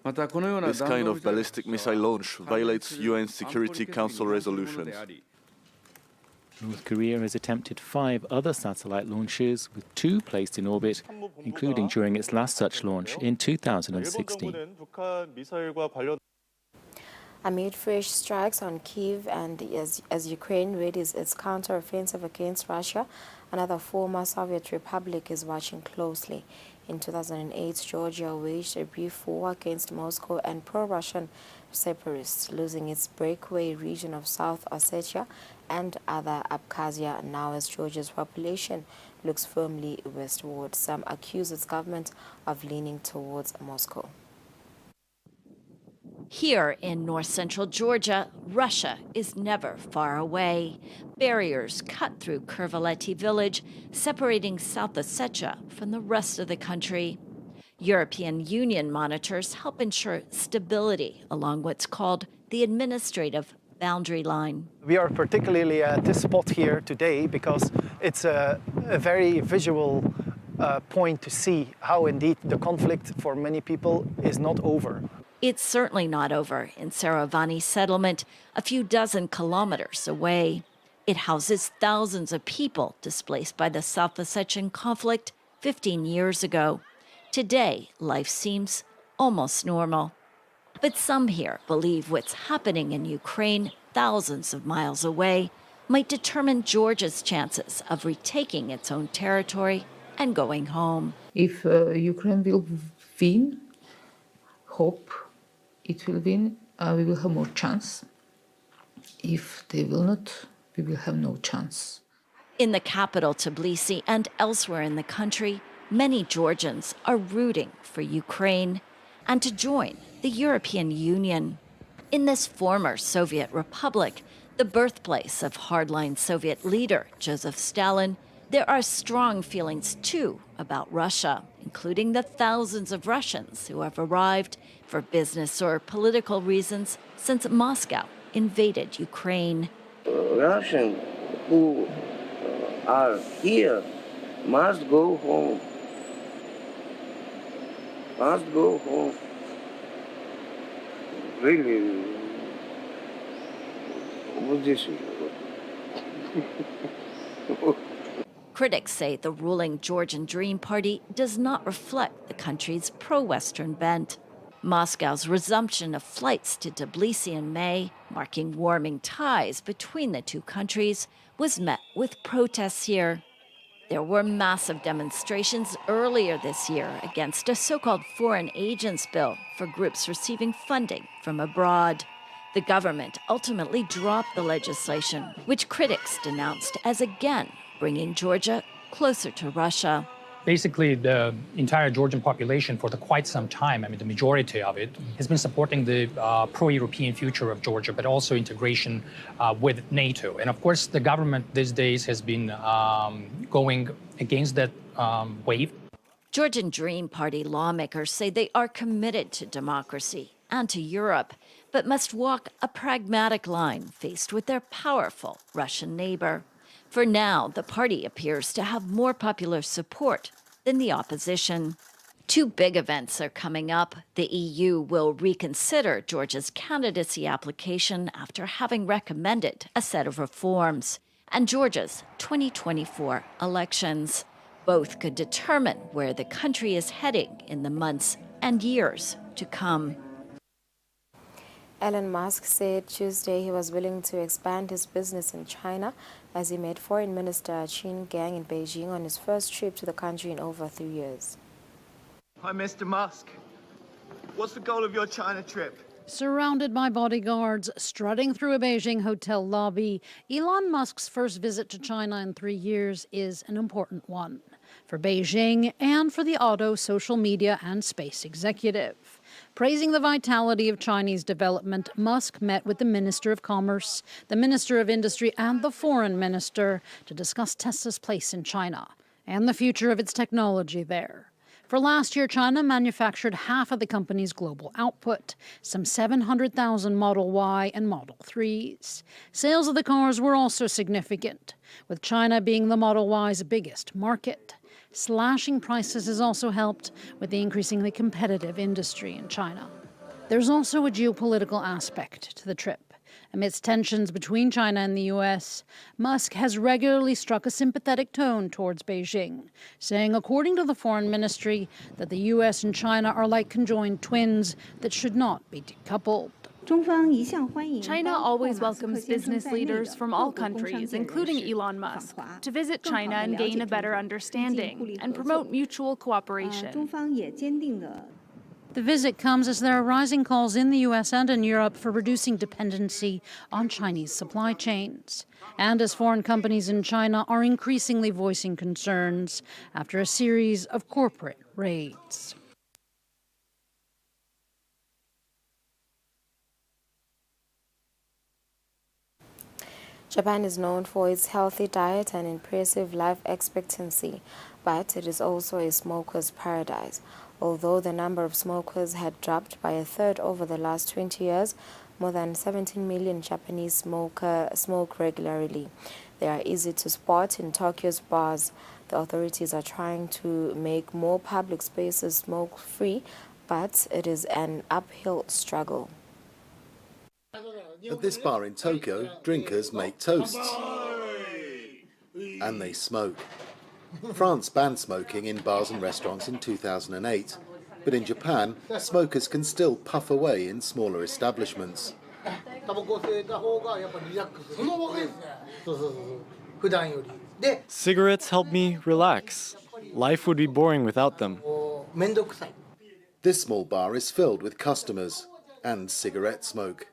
This kind of ballistic missile launch violates UN Security Council resolutions.
North Korea has attempted 5 other satellite launches, with 2 placed in orbit, including during its last such launch in 2016.
Amid fresh strikes on Kyiv and as Ukraine readies its counter-offensive against Russia, another former Soviet republic is watching closely. In 2008, Georgia waged a brief war against Moscow and pro-Russian separatists, losing its breakaway region of South Ossetia and other Abkhazia. Now, as Georgia's population looks firmly westward, some accuse its government of leaning towards Moscow.
Here in north-central Georgia, Russia is never far away. Barriers cut through Kurvaleti village, separating South Ossetia from the rest of the country. European Union monitors help ensure stability along what's called the administrative boundary line.
We are particularly at this spot here today because it's a very visual point to see how indeed the conflict for many people is not over.
It's certainly not over in Saravani settlement, a few dozen kilometers away. It houses thousands of people displaced by the South Ossetian conflict 15 years ago. Today, life seems almost normal. But some here believe what's happening in Ukraine, thousands of miles away, might determine Georgia's chances of retaking its own territory and going home.
If Ukraine will win, hope it will win, we will have more chance. If they will not we will have no chance.
In the capital, Tbilisi, and elsewhere in the country, many Georgians are rooting for Ukraine and to join the European Union. In this former Soviet republic, the birthplace of hardline Soviet leader Joseph Stalin, there are strong feelings, too, about Russia, including the thousands of Russians who have arrived for business or political reasons since Moscow invaded Ukraine.
Russians who are here must go home. Must go home. Really, what is it?
Critics say the ruling Georgian Dream Party does not reflect the country's pro-Western bent. Moscow's resumption of flights to Tbilisi in May, marking warming ties between the two countries, was met with protests here. There were massive demonstrations earlier this year against a so-called foreign agents bill for groups receiving funding from abroad. The government ultimately dropped the legislation, which critics denounced as again bringing Georgia closer to Russia.
Basically, the entire Georgian population for quite some time, the majority of it, has been supporting the pro-European future of Georgia, but also integration with NATO. And of course, the government these days has been going against that wave.
Georgian Dream Party lawmakers say they are committed to democracy and to Europe, but must walk a pragmatic line faced with their powerful Russian neighbor. For now, the party appears to have more popular support than the opposition. Two big events are coming up. The EU will reconsider Georgia's candidacy application after having recommended a set of reforms, and Georgia's 2024 elections. Both could determine where the country is heading in the months and years to come.
Elon Musk said Tuesday he was willing to expand his business in China as he met Foreign Minister Qin Gang in Beijing on his first trip to the country in over 3 years.
Hi, Mr. Musk. What's the goal of your China trip?
Surrounded by bodyguards, strutting through a Beijing hotel lobby, Elon Musk's first visit to China in 3 years is an important one for Beijing and for the auto, social media, and space executive. Praising the vitality of Chinese development, Musk met with the Minister of Commerce, the Minister of Industry, and the Foreign Minister to discuss Tesla's place in China and the future of its technology there. For last year, China manufactured half of the company's global output, some 700,000 Model Y and Model 3s. Sales of the cars were also significant, with China being the Model Y's biggest market. Slashing prices has also helped with the increasingly competitive industry in China. There's also a geopolitical aspect to the trip. Amidst tensions between China and the U.S., Musk has regularly struck a sympathetic tone towards Beijing, saying, according to the Foreign Ministry, that the U.S. and China are like conjoined twins that should not be decoupled.
China always welcomes business leaders from all countries, including Elon Musk, to visit China and gain a better understanding and promote mutual cooperation.
The visit comes as there are rising calls in the U.S. and in Europe for reducing dependency on Chinese supply chains, and as foreign companies in China are increasingly voicing concerns after a series of corporate raids.
Japan is known for its healthy diet and impressive life expectancy, but it is also a smoker's paradise. Although the number of smokers had dropped by a third over the last 20 years, more than 17 million Japanese smoke regularly. They are easy to spot in Tokyo's bars. The authorities are trying to make more public spaces smoke-free, but it is an uphill struggle.
At this bar in Tokyo, drinkers make toasts and they smoke. France banned smoking in bars and restaurants in 2008, but in Japan, smokers can still puff away in smaller establishments.
Cigarettes help me relax. Life would be boring without them.
This small bar is filled with customers and cigarette smoke.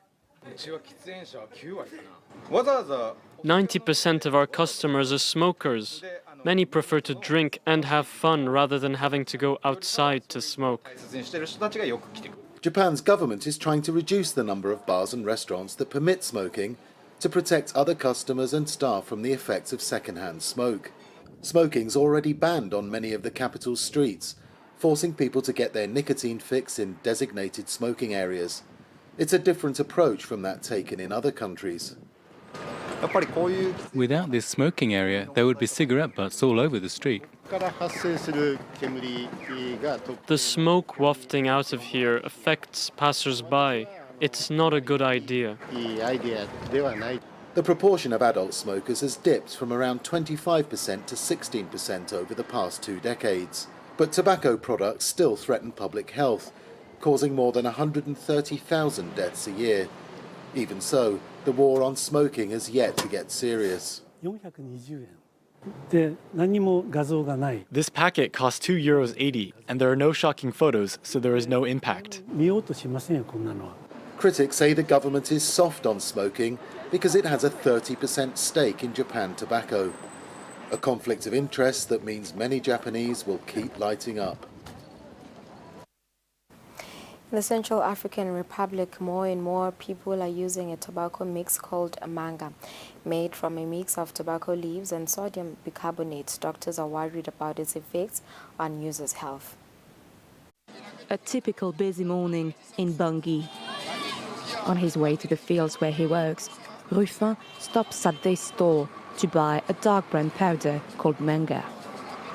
90% of our customers are smokers. Many prefer to drink and have fun rather than having to go outside to smoke.
Japan's government is trying to reduce the number of bars and restaurants that permit smoking to protect other customers and staff from the effects of second-hand smoke. Smoking's already banned on many of the capital's streets, forcing people to get their nicotine fix in designated smoking areas. It's a different approach from that taken in other countries.
Without this smoking area, there would be cigarette butts all over the street.
The smoke wafting out of here affects passers-by. It's not a good idea.
The proportion of adult smokers has dipped from around 25% to 16% over the past 2 decades. But tobacco products still threaten public health, causing more than 130,000 deaths a year. Even so, the war on smoking has yet to get serious.
This packet costs €2.80, and there are no shocking photos, so there is no impact.
Critics say the government is soft on smoking because it has a 30% stake in Japan Tobacco. A conflict of interest that means many Japanese will keep lighting up.
In the Central African Republic, more and more people are using a tobacco mix called manga. Made from a mix of tobacco leaves and sodium bicarbonate, doctors are worried about its effects on users' health.
A typical busy morning in Bangui. On his way to the fields where he works, Ruffin stops at this store to buy a dark brown powder called manga,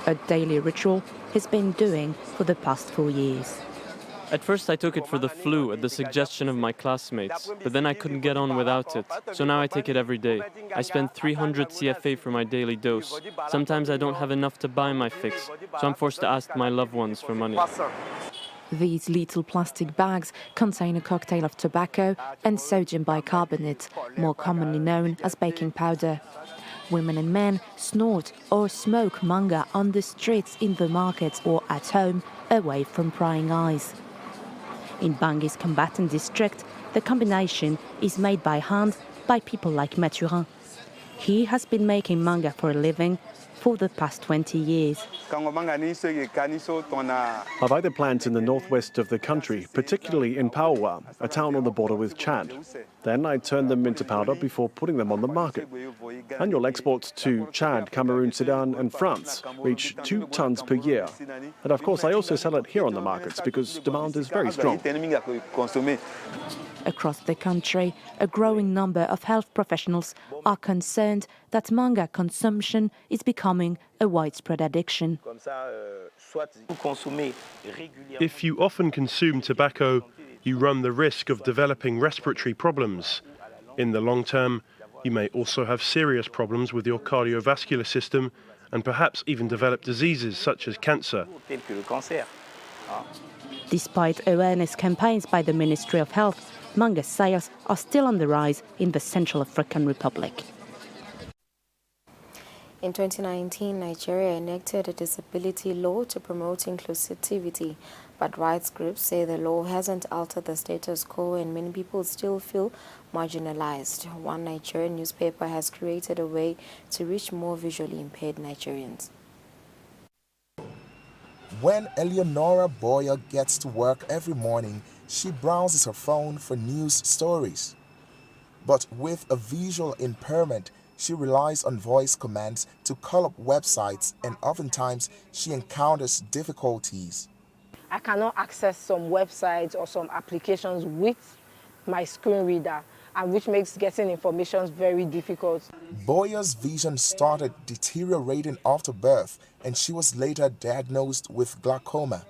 a daily ritual he's been doing for the past 4 years.
At first I took it for the flu at the suggestion of my classmates, but then I couldn't get on without it, so now I take it every day. I spend 300 CFA for my daily dose. Sometimes I don't have enough to buy my fix, so I'm forced to ask my loved ones for money.
These little plastic bags contain a cocktail of tobacco and sodium bicarbonate, more commonly known as baking powder. Women and men snort or smoke manga on the streets, in the markets or at home, away from prying eyes. In Bangui's combatant district, the combination is made by hand by people like Mathurin. He has been making manga for a living for the past 20 years.
I've either plants in the northwest of the country, particularly in Paoua, a town on the border with Chad. Then I turn them into powder before putting them on the market. Annual exports to Chad, Cameroon, Sudan and France reach 2 tons per year. And of course I also sell it here on the markets because demand is very strong.
Across the country, a growing number of health professionals are concerned that manga consumption is becoming a widespread addiction.
If you often consume tobacco, you run the risk of developing respiratory problems. In the long term, you may also have serious problems with your cardiovascular system and perhaps even develop diseases such as cancer.
Despite awareness campaigns by the Ministry of Health, manga sales are still on the rise in the Central African Republic.
In 2019, Nigeria enacted a disability law to promote inclusivity, but rights groups say the law hasn't altered the status quo and many people still feel marginalized. One Nigerian newspaper has created a way to reach more visually impaired Nigerians.
When Eleonora Boyer gets to work every morning, she browses her phone for news stories. But with a visual impairment, she relies on voice commands to call up websites, and oftentimes she encounters difficulties.
I cannot access some websites or some applications with my screen reader, and which makes getting information very difficult.
Boyer's vision started deteriorating after birth, and she was later diagnosed with glaucoma.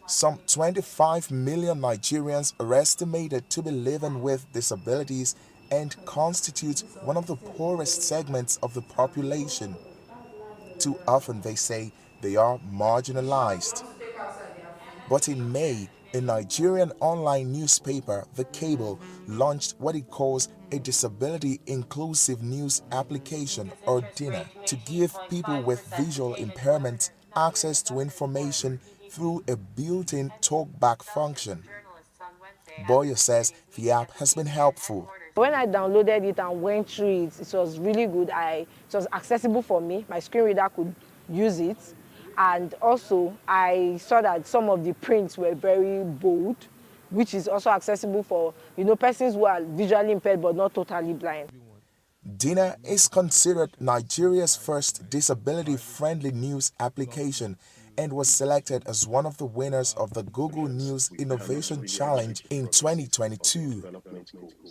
Some 25 million Nigerians are estimated to be living with disabilities and constitute one of the poorest segments of the population. Too often, they say, they are marginalized. But in May, a Nigerian online newspaper, The Cable, launched what it calls a Disability Inclusive News Application, or DINA, to give people with visual impairments access to information through a built-in talkback function. Boyer says the app has been helpful.
When I downloaded it and went through it, it was really good. It was accessible for me. My screen reader could use it. And also, I saw that some of the prints were very bold, which is also accessible for, persons who are visually impaired but not totally blind.
Dina is considered Nigeria's first disability-friendly news application and was selected as one of the winners of the Google News Innovation Challenge in 2022.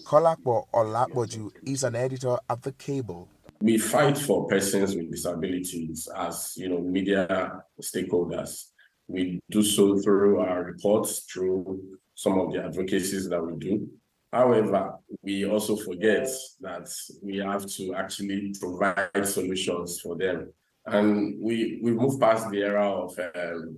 Kolakbo Olakboju is an editor at The Cable.
We fight for persons with disabilities as media stakeholders. We do so through our reports, through some of the advocacies that we do. However, we also forget that we have to actually provide solutions for them. And we move past the era of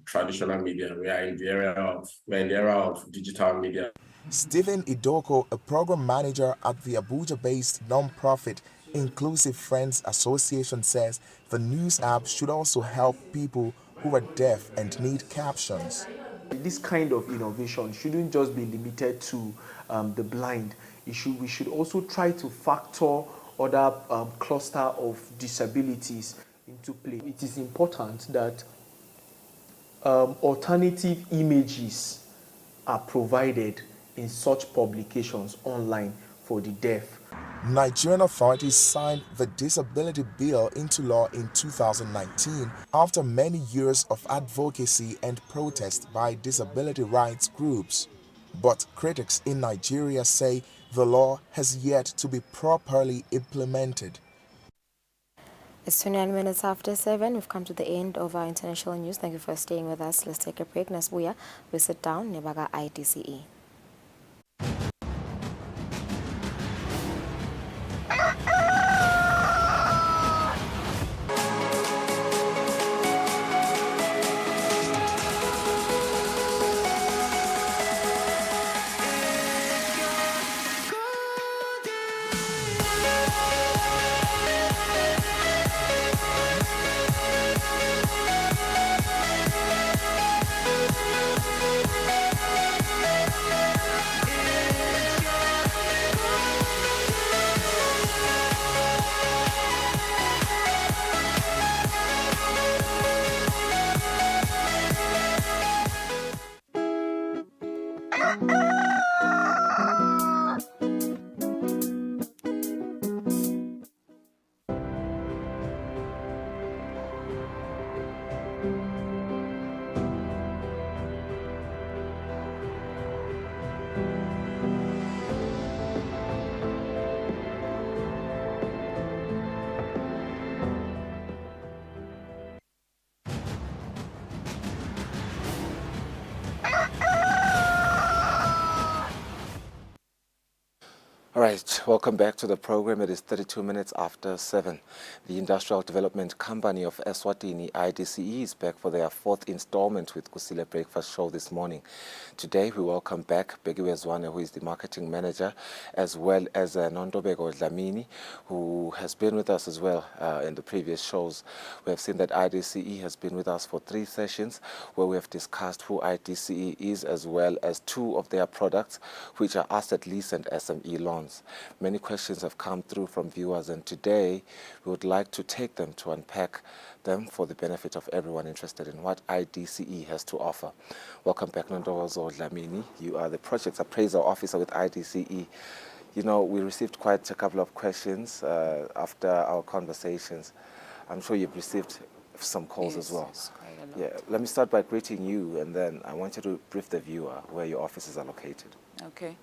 traditional media. We are in the era of digital media.
Stephen Idoko, a program manager at the Abuja-based non-profit Inclusive Friends Association, says the news app should also help people who are deaf and need captions.
This kind of innovation shouldn't just be limited to the blind. We should also try to factor other cluster of disabilities into play. It is important that alternative images are provided in such publications online for the deaf.
Nigerian authorities signed the disability bill into law in 2019 after many years of advocacy and protest by disability rights groups. But critics in Nigeria say the law has yet to be properly implemented.
It's 29 minutes after 7. We've come to the end of our international news. Thank you for staying with us. Let's take a break. Nasbuya, we sit down. Nebaga IDCE.
All right, welcome back to the program. It is 32 minutes after 7. The Industrial Development Company of Eswatini, IDCE, is back for their 4th installment with Kusile Breakfast Show this morning. Today, we welcome back Begiwe Zwane, who is the marketing manager, as well as Nondobeko Dlamini, who has been with us as well in the previous shows. We have seen that IDCE has been with us for 3 sessions, where we have discussed who IDCE is, as well as 2 of their products, which are asset lease and SME loans. Many questions have come through from viewers, and today we would like to take them to unpack them for the benefit of everyone interested in what IDCE has to offer. Welcome back, Nondozo Dlamini. You are the Projects Appraisal Officer with IDCE. You know, we received quite a couple of questions after our conversations. I'm sure you've received some calls as well.
Yes, quite a lot.
Yeah, let me start by greeting you, and then I want you to brief the viewer where your offices are located.
Okay.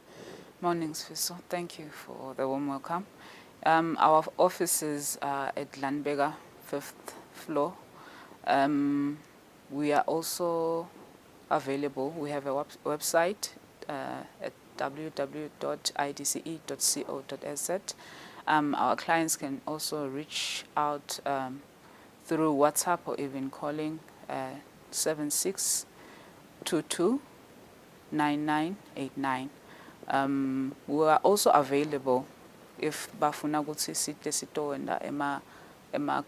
Mornings, Fiso. Thank you for the warm welcome. Our offices are at Landbega, 5th floor. We are also available. We have a website at www.idce.co.z. Our clients can also reach out through WhatsApp or even calling 76229989. We are also available if bafuna ukuthi sihle sitowenda ema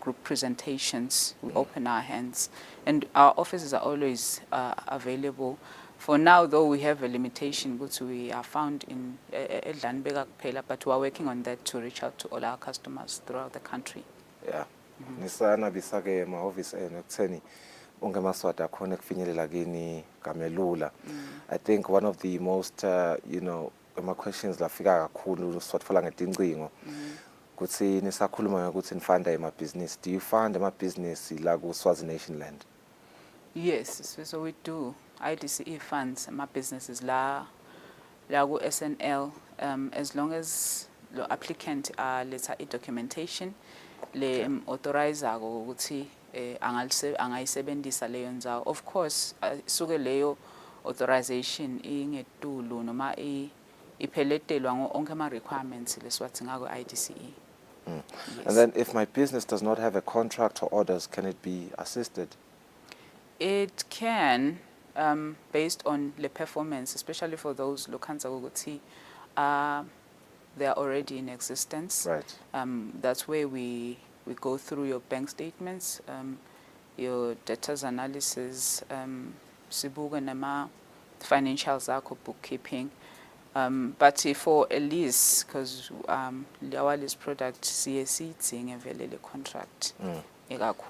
group presentations. We open our hands, and our offices are always available For now, though, we have a limitation, which we are found in Edlanbega kuphela, but we are working on that to reach out to all our customers throughout the country.
Yeah. Nisana bisake emahhovisi enu ekutheni ungemaswati akhona kufinyelela kini kamelula. I think one of the most ama-questions lafika kakhulu siwatfola ngetincingo kuthi nisakhuluma ngokuthi nifanda emabhizinisi. Do you fund emabhizinisi la ku-Swazi Nation land?
Yes, so we do. IDCE funds my businesses la SNL as long as the applicant letter documentation le authorize ukuthi angayisebenzisa leyo ndzawo. Of course suke leyo authorization ingetulu noma ipheletelwa onke ama requirements leswathi ngako IDCE.
Yes. And then if my business does not have a contract or orders, can it be assisted?
It can, based on the performance, especially for those lokanza ukuthi they are already in existence.
Right.
That's where we go through your bank statements, your debtors analysis, sibuka nama financials zakho, bookkeeping. But for a lease, because our lease product CSC thing a contract.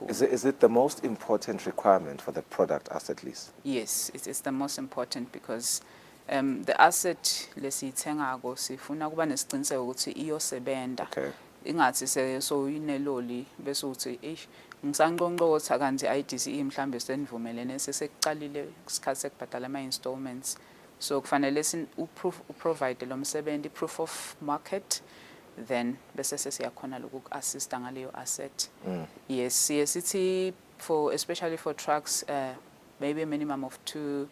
Is it the most important requirement for the product asset lease?
Yes, it is the most important because the asset lesiyithengayo sifuna kuba nesiqiniseko ukuthi iyosebenza. Ingathi so ineloli bese uthi ngisangqongqotha kanti IDCE mhlambe senivumelene sesekuqalile isikhathi sekubhadala ama installments. So kufanele provide lo msebenzi proof of market, then bese sesiyakhona loku-assista ngaleyo asset. Yes, CSCT for especially for trucks, maybe a minimum of 2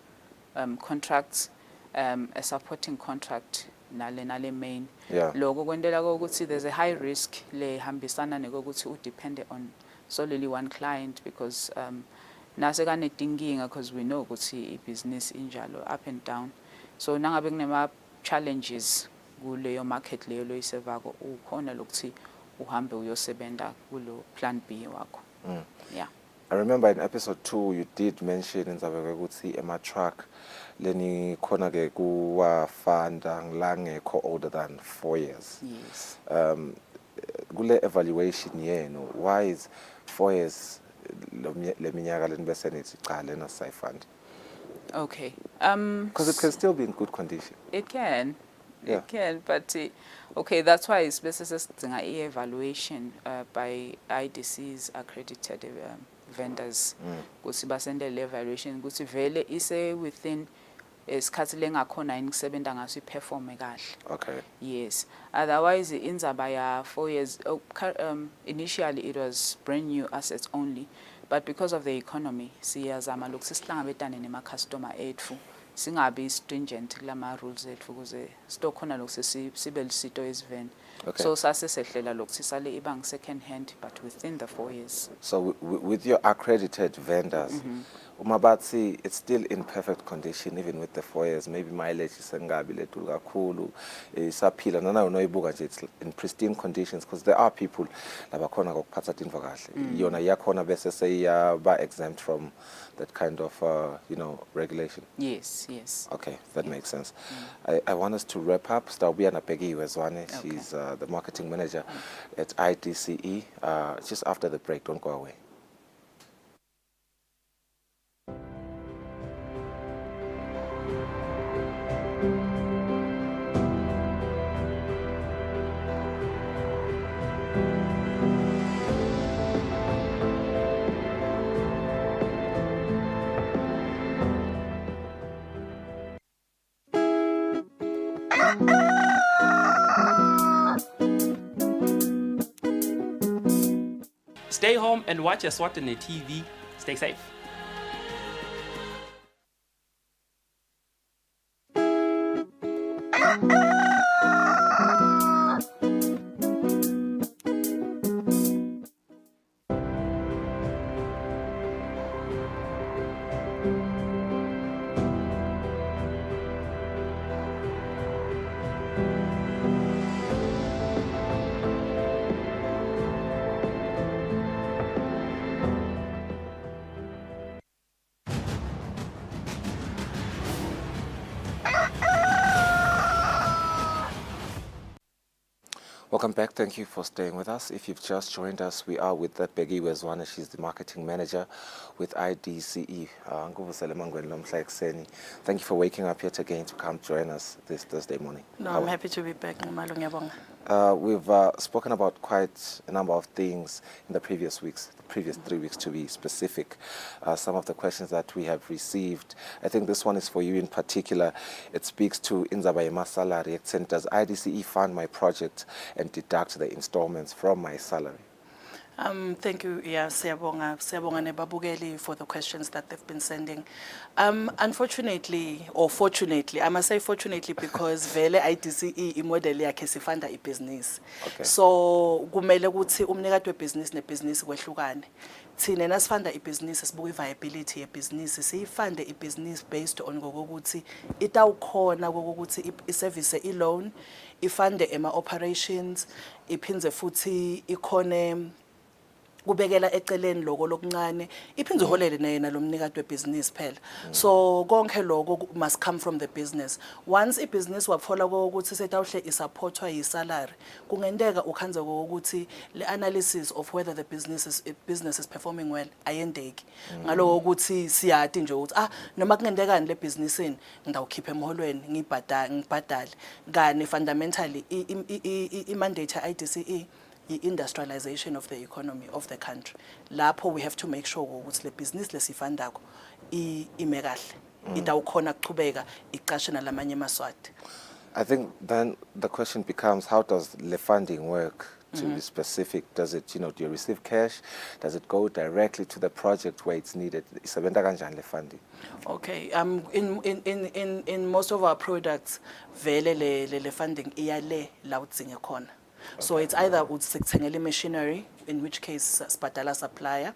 contracts, a supporting contract nale main. Loko kwendela ukuthi there's a high risk le hambisana nekokuthi udepend on solely one client because nase kanetinkinga because we know ukuthi business injalo up and down. So nangabe kunema challenges kuleyo market leyo loyisevako ukhona lokuthi uhambe uyosebenta kulo plan B wakho. Yeah.
I remember in episode 2 you did mention inzabeke ukuthi ema truck leni khona ke kuwafanda ngilangekho older than 4 years.
Yes.
Kule evaluation yenu, why is 4 years le minyaka leni bese nithi cha lena sayifund?
Okay.
Because it can still be in good condition.
It can.
Yeah.
It can, but okay, that's why it's best to evaluation by IDCE's accredited vendors. Kuthi basendele evaluation kuthi vele ise within isikhathi lengakhona yini kusebenza ngaso iperform kahle.
Okay.
Yes. Otherwise inzaba ya 4 years initially it was brand new assets only, but because of the economy siyazama lokhu sihlangabetane nema customer ethu singabi stringent kulama rules ethu ukuze stokhona lokhu sibe lisito eziveni. So sasesehlela lokhu sisale ibang second hand but within the 4 years.
So with your accredited vendors, umabathi it's still in perfect condition even with the 4 years, maybe mileage isengabi letulu kakhulu isaphila nana unoyibuka nje it's in pristine conditions because there are people labakhona kokuphatha into kahle yona yakhona bese seyaba exempt from that kind of regulation.
Yes.
Okay, that makes sense. I want us to wrap up. Stawubuyana Begiwe Zwane, she's the marketing manager at IDCE. Just after the break, don't go away.
Stay home and watch Eswatini TV. Stay safe.
Welcome back. Thank you for staying with us. If you've just joined us, we are with Peggy Eswatini. She's the marketing manager with IDCE. Thank you for waking up yet again to come join us this Thursday morning.
No, I'm happy to be back.
We've spoken about quite a number of things in the previous 3 weeks to be specific. Some of the questions that we have received, I think this one is for you in particular. It speaks to Inzaba salary. Does IDCE fund my project and deduct the installments from my salary?
Thank you, siyabonga nebabukeli for the questions that they've been sending. Unfortunately, or fortunately, I must say fortunately because vele IDCE imodel yakhe sifanda ibhizinisi. So kumele ukuthi umnikati webhizinisi nebhizinisi kwehlukane. Thina nasifanda ibhizinisi sibuka iviability yebhizinisi, siyifande ibhizinisi based on ngokuthi itawukhona ukuthi iservice i-loan, ifande ema-operations, iphindze futhi ikhone kubekela eceleni lokho lokuncane iphindze uholele nayena lo mnikati webhizinisi phela. So konke lokho must come from the business. Once ibhizinisi waphola ukuthi setawuhle isupportwa yisalary, kungendeka ukhanze ukuthi le analysis of whether the business is performing well ayendeki. Ngaloko ukuthi siyati nje ukuthi noma kungendekani le businessini ngidawukhipha emholweni ngibhadale. Kani fundamentally i-mandate IDCE i-industrialization of the economy of the country. Lapho we have to make sure ukuthi le business lesifandako ime kahle. Itawukhona kuchubeka iqashe nalamanye amaswati.
I think then the question becomes, how does the funding work? To be specific, does it, do you receive cash? Does it go directly to the project where it's needed? Isebenta kanjani le funding?
Okay. In most of our products, vele le funding iyale la udzinge khona. So it's either uthengele machinery, in which case sibhadala supplier.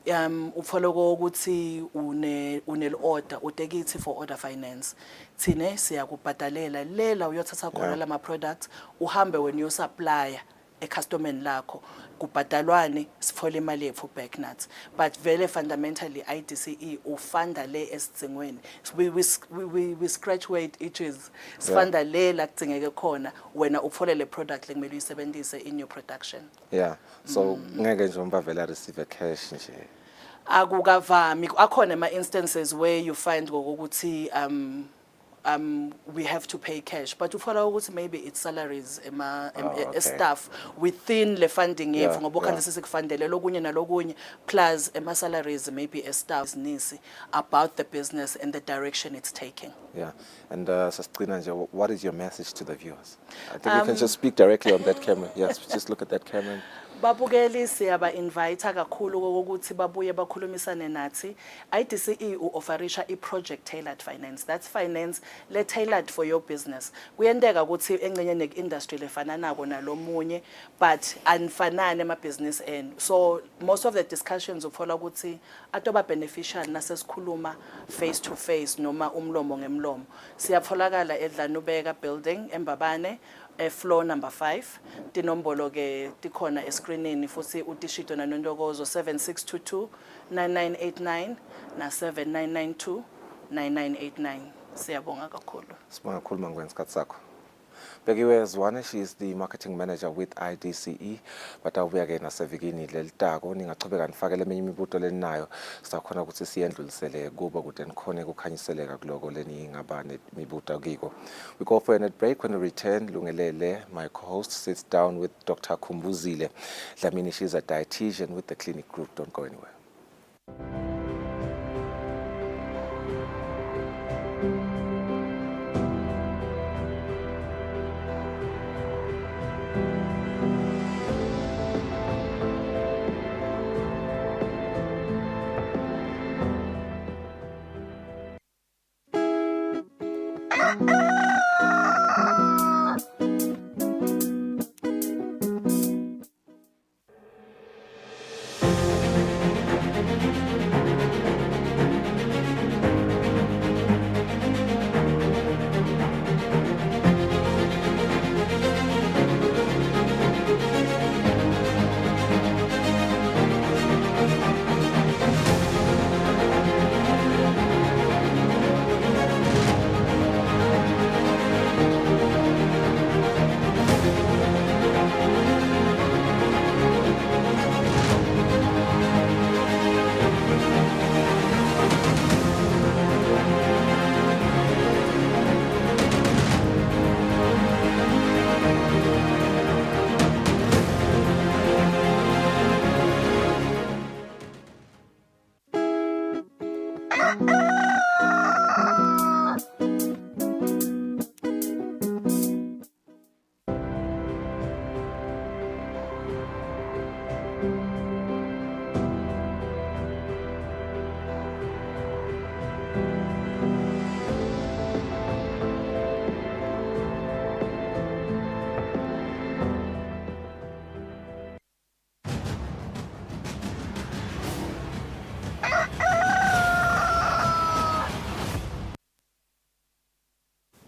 Ufolo ukuthi order utekithi for order finance. Thine siyakubhadalela lela uyothatha khona lama products uhambe when you supplier e-customer lakho kubhadalwane sifole imali yethu back nuts. But very fundamentally IDCE ufanda le esitsengweni. We scratch where it itches. Sifanda le la kudzingeke khona wena ufole le product lekumele uyisebenzise in your production.
Yeah. So ngeke nje umba vela receive cash nje.
Akukavami akhona ama instances where you find ukuthi we have to pay cash, but to follow maybe it's salaries, staff within the funding year. Plus salaries maybe a staff about the business and the direction it's taking.
Yeah, and what is your message to the viewers? I think you can just speak directly on that camera. Yes, just look at that camera.
Babukeli siyaba invite kakhulu ukuthi babuye bakhulumisane nathi. IDCE uofferisha i-project tailored finance. That's finance le tailored for your business. Kuyendeka ukuthi engcenye ne-industry lefana nako nalomunye, but anfanane ama-business end. So most of the discussions ufola ukuthi atoba beneficial nasesikhuluma face to face noma umlomo ngemlomo. Siyatholakala eDlanubeka building eMbabane. Floor number 5, tinombolo ke tikhona escreenini futhi utishito na nondokozo 7622 9989 na 7992 9989. Siyabonga kakhulu.
Sibonga kakhulu mangwensikhathi sakho. Peggy Eswatini, she is the marketing manager with IDCE, but awubuya ke nasevikini lelitako ningachubeka nifakele eminye imibuto leninayo sizakhona ukuthi siyendlulisele kuba kude nikhone kukhanyiseleka kuloko leningaba nemibuto kiko. We go for a net break. When we return, Lungelele, my co-host, sits down with Dr. Kusile. Dlamini, she's a dietitian with the clinic group. Don't go anywhere.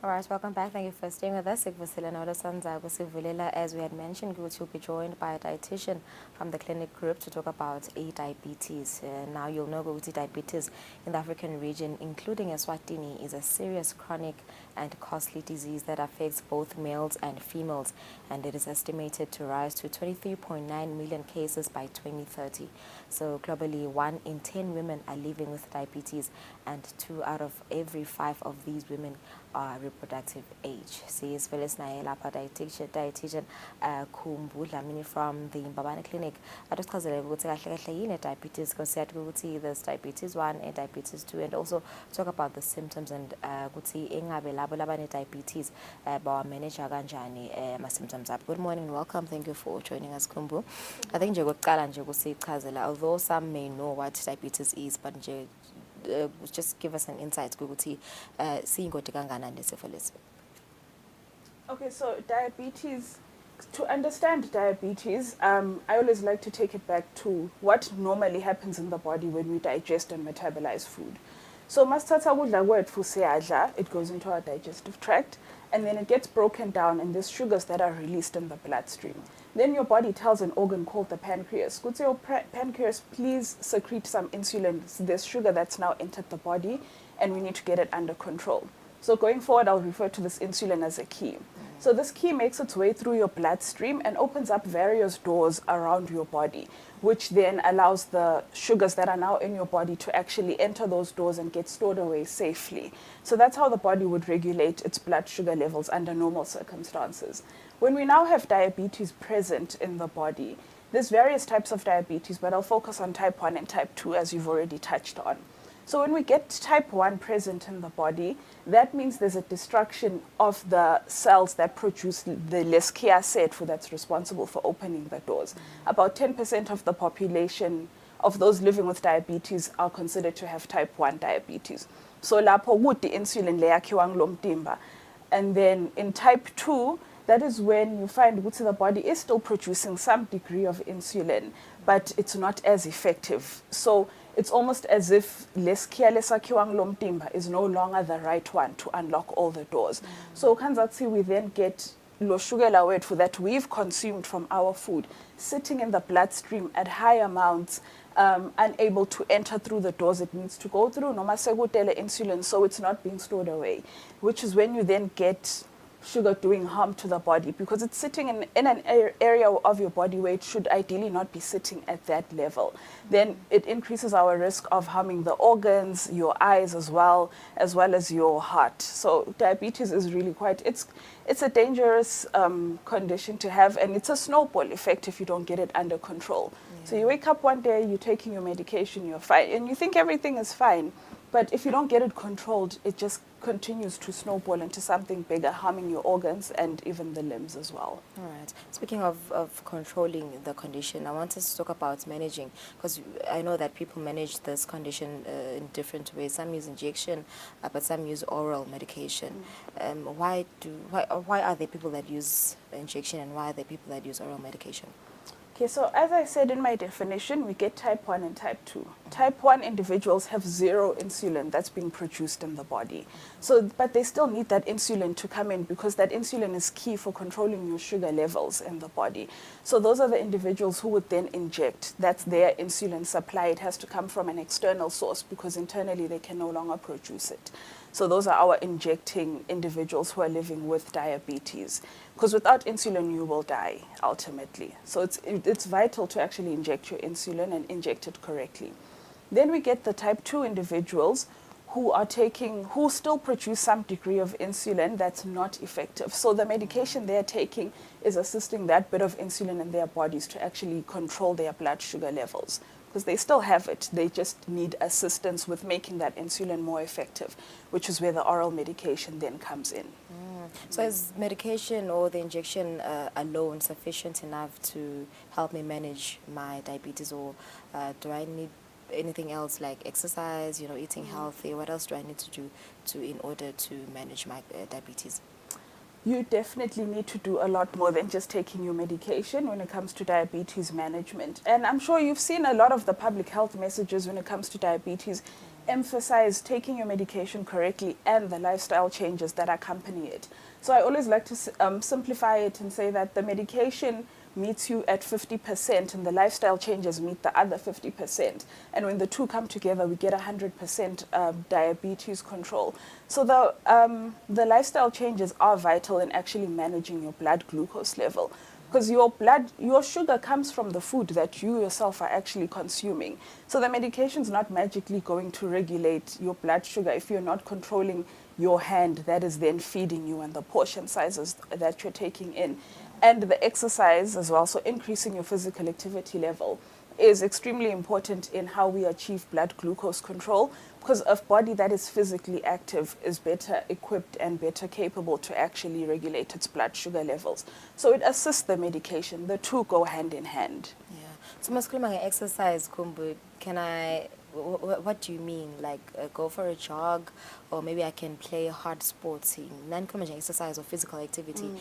All right, welcome back. Thank you for staying with us. As we had mentioned, we will be joined by a dietitian from the clinic group to talk about diabetes. Now you'll know that diabetes in the African region, including Eswatini, is a serious chronic and costly disease that affects both males and females, and it is estimated to rise to 23.9 million cases by 2030. So globally, 1 in 10 women are living with diabetes, and 2 out of every 5 of these women are reproductive age. Says Phyllis Naelapa, dietitian Kumbu Dlamini from the Mbabane Clinic. I just cause diabetes because there's diabetes 1 and diabetes 2, and also talk about the symptoms and diabetes manage symptoms up. Good morning and welcome. Thank you for joining us, Kumbu. I think although some may know what diabetes is, but just give us an insight. Okay,
so diabetes, to understand diabetes, I always like to take it back to what normally happens in the body when we digest and metabolize food. So it goes into our digestive tract, and then it gets broken down, and there's sugars that are released in the bloodstream. Then your body tells an organ called the pancreas, could say, oh, pancreas, please secrete some insulin. So there's sugar that's now entered the body, and we need to get it under control. So going forward, I'll refer to this insulin as a key. So this key makes its way through your bloodstream and opens up various doors around your body, which then allows the sugars that are now in your body to actually enter those doors and get stored away safely. So that's how the body would regulate its blood sugar levels under normal circumstances. When we now have diabetes present in the body, there's various types of diabetes, but I'll focus on type 1 and type 2, as you've already touched on. So when we get type 1 present in the body, that means there's a destruction of the cells that produce the Escherichia coli that's responsible for opening the doors. About 10% of the population of those living with diabetes are considered to have type 1 diabetes. So lapho the insulin leyakhiwa ngulomtimba. And then in type 2, that is when you find that the body is still producing some degree of insulin, but it's not as effective. So it's almost as if Escherichia coli is no longer the right one to unlock all the doors. So kanzatsi, we then get lo sugar wethu that we've consumed from our food sitting in the bloodstream at high amounts, unable to enter through the doors it needs to go through, noma sekutele insulin, so it's not being stored away, which is when you then get sugar doing harm to the body, because it's sitting in an area of your body where it should ideally not be sitting at that level. Then it increases our risk of harming the organs, your eyes as well as your heart. So diabetes is really it's a dangerous condition to have, and it's a snowball effect if you don't get it under control. So you wake up one day, you're taking your medication, you're fine, and you think everything is fine. But if you don't get it controlled, it just continues to snowball into something bigger, harming your organs and even the limbs as well.
All right. Speaking of controlling the condition, I want us to talk about managing, because I know that people manage this condition in different ways. Some use injection, but some use oral medication. Why are there people that use injection, and why are there people that use oral medication?
Okay, so as I said in my definition, we get type 1 and type 2. Type 1 individuals have 0 insulin that's being produced in the body. So, but they still need that insulin to come in, because that insulin is key for controlling your sugar levels in the body. So those are the individuals who would then inject. That's their insulin supply. It has to come from an external source, because internally they can no longer produce it. So those are our injecting individuals who are living with diabetes, because without insulin you will die ultimately. So it's vital to actually inject your insulin and inject it correctly. Then we get the type 2 individuals who still produce some degree of insulin that's not effective. So the medication they're taking is assisting that bit of insulin in their bodies to actually control their blood sugar levels, because they still have it. They just need assistance with making that insulin more effective, which is where the oral medication then comes in.
So is medication or the injection alone sufficient enough to help me manage my diabetes, or do I need anything else like exercise, eating healthy? What else do I need to do in order to manage my diabetes?
You definitely need to do a lot more than just taking your medication when it comes to diabetes management. And I'm sure you've seen a lot of the public health messages when it comes to diabetes. emphasize taking your medication correctly and the lifestyle changes that accompany it. So I always like to simplify it and say that the medication meets you at 50% and the lifestyle changes meet the other 50%. And when the two come together, we get 100% diabetes control. So the lifestyle changes are vital in actually managing your blood glucose level. Because your sugar comes from the food that you yourself are actually consuming. So the medication's not magically going to regulate your blood sugar if you're not controlling your hand that is then feeding you and the portion sizes that you're taking in. And the exercise as well, so increasing your physical activity level is extremely important in how we achieve blood glucose control, because a body that is physically active is better equipped and better capable to actually regulate its blood sugar levels. So it assists the medication. The two go hand in hand.
Yeah. So maskuluma exercise, Kumbu, what do you mean? Like go for a jog, or maybe I can play hard sports? Exercise or physical activity.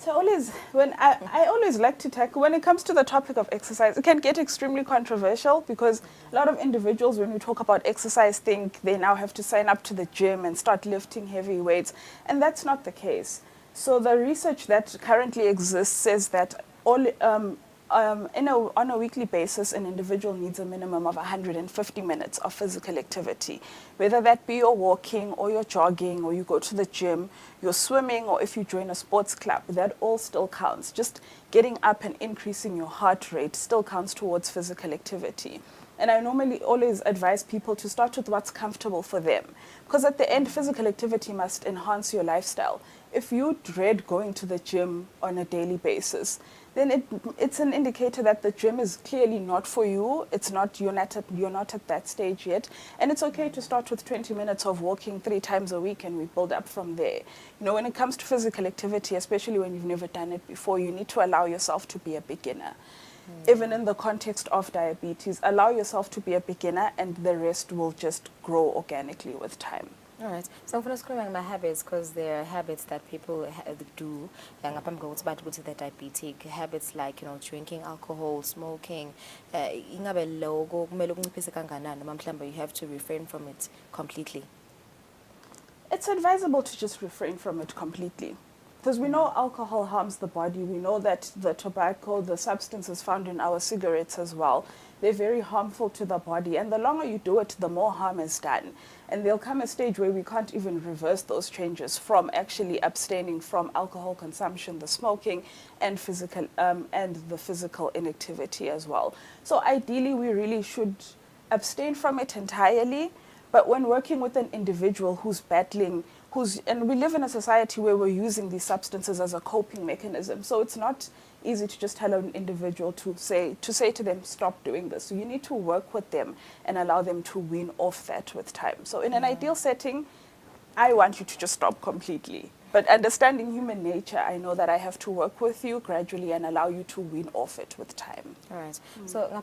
So I always like to tackle, when it comes to the topic of exercise, it can get extremely controversial because a lot of individuals, when we talk about exercise, think they now have to sign up to the gym and start lifting heavy weights, and that's not the case. So the research that currently exists says that on a weekly basis, an individual needs a minimum of 150 minutes of physical activity, whether that be you're walking or you're jogging or you go to the gym, you're swimming, or if you join a sports club, that all still counts. Just getting up and increasing your heart rate still counts towards physical activity. And I normally always advise people to start with what's comfortable for them, because at the end, physical activity must enhance your lifestyle. If you dread going to the gym on a daily basis, then it's an indicator that the gym is clearly not for you. It's not, you're not at that stage yet. And it's okay to start with 20 minutes of walking 3 times a week and we build up from there. You know, when it comes to physical activity, especially when you've never done it before, you need to allow yourself to be a beginner. Even in the context of diabetes, allow yourself to be a beginner and the rest will just grow organically with time.
All right. So I'm going to scream my habits, because there are habits that people do. The diabetic habits like, drinking alcohol, smoking. You have to refrain from it completely.
It's advisable to just refrain from it completely. Because we know alcohol harms the body. We know that the tobacco, the substances found in our cigarettes as well, they're very harmful to the body. And the longer you do it, the more harm is done. And there'll come a stage where we can't even reverse those changes from actually abstaining from alcohol consumption, the smoking, and the physical inactivity as well. So ideally, we really should abstain from it entirely. But when working with an individual who's battling, and we live in a society where we're using these substances as a coping mechanism, so it's not easy to just tell an individual to say to them, stop doing this. So you need to work with them and allow them to wean off that with time. So in an ideal setting, I want you to just stop completely. But understanding human nature, I know that I have to work with you gradually and allow you to wean off it with time.
All right. So I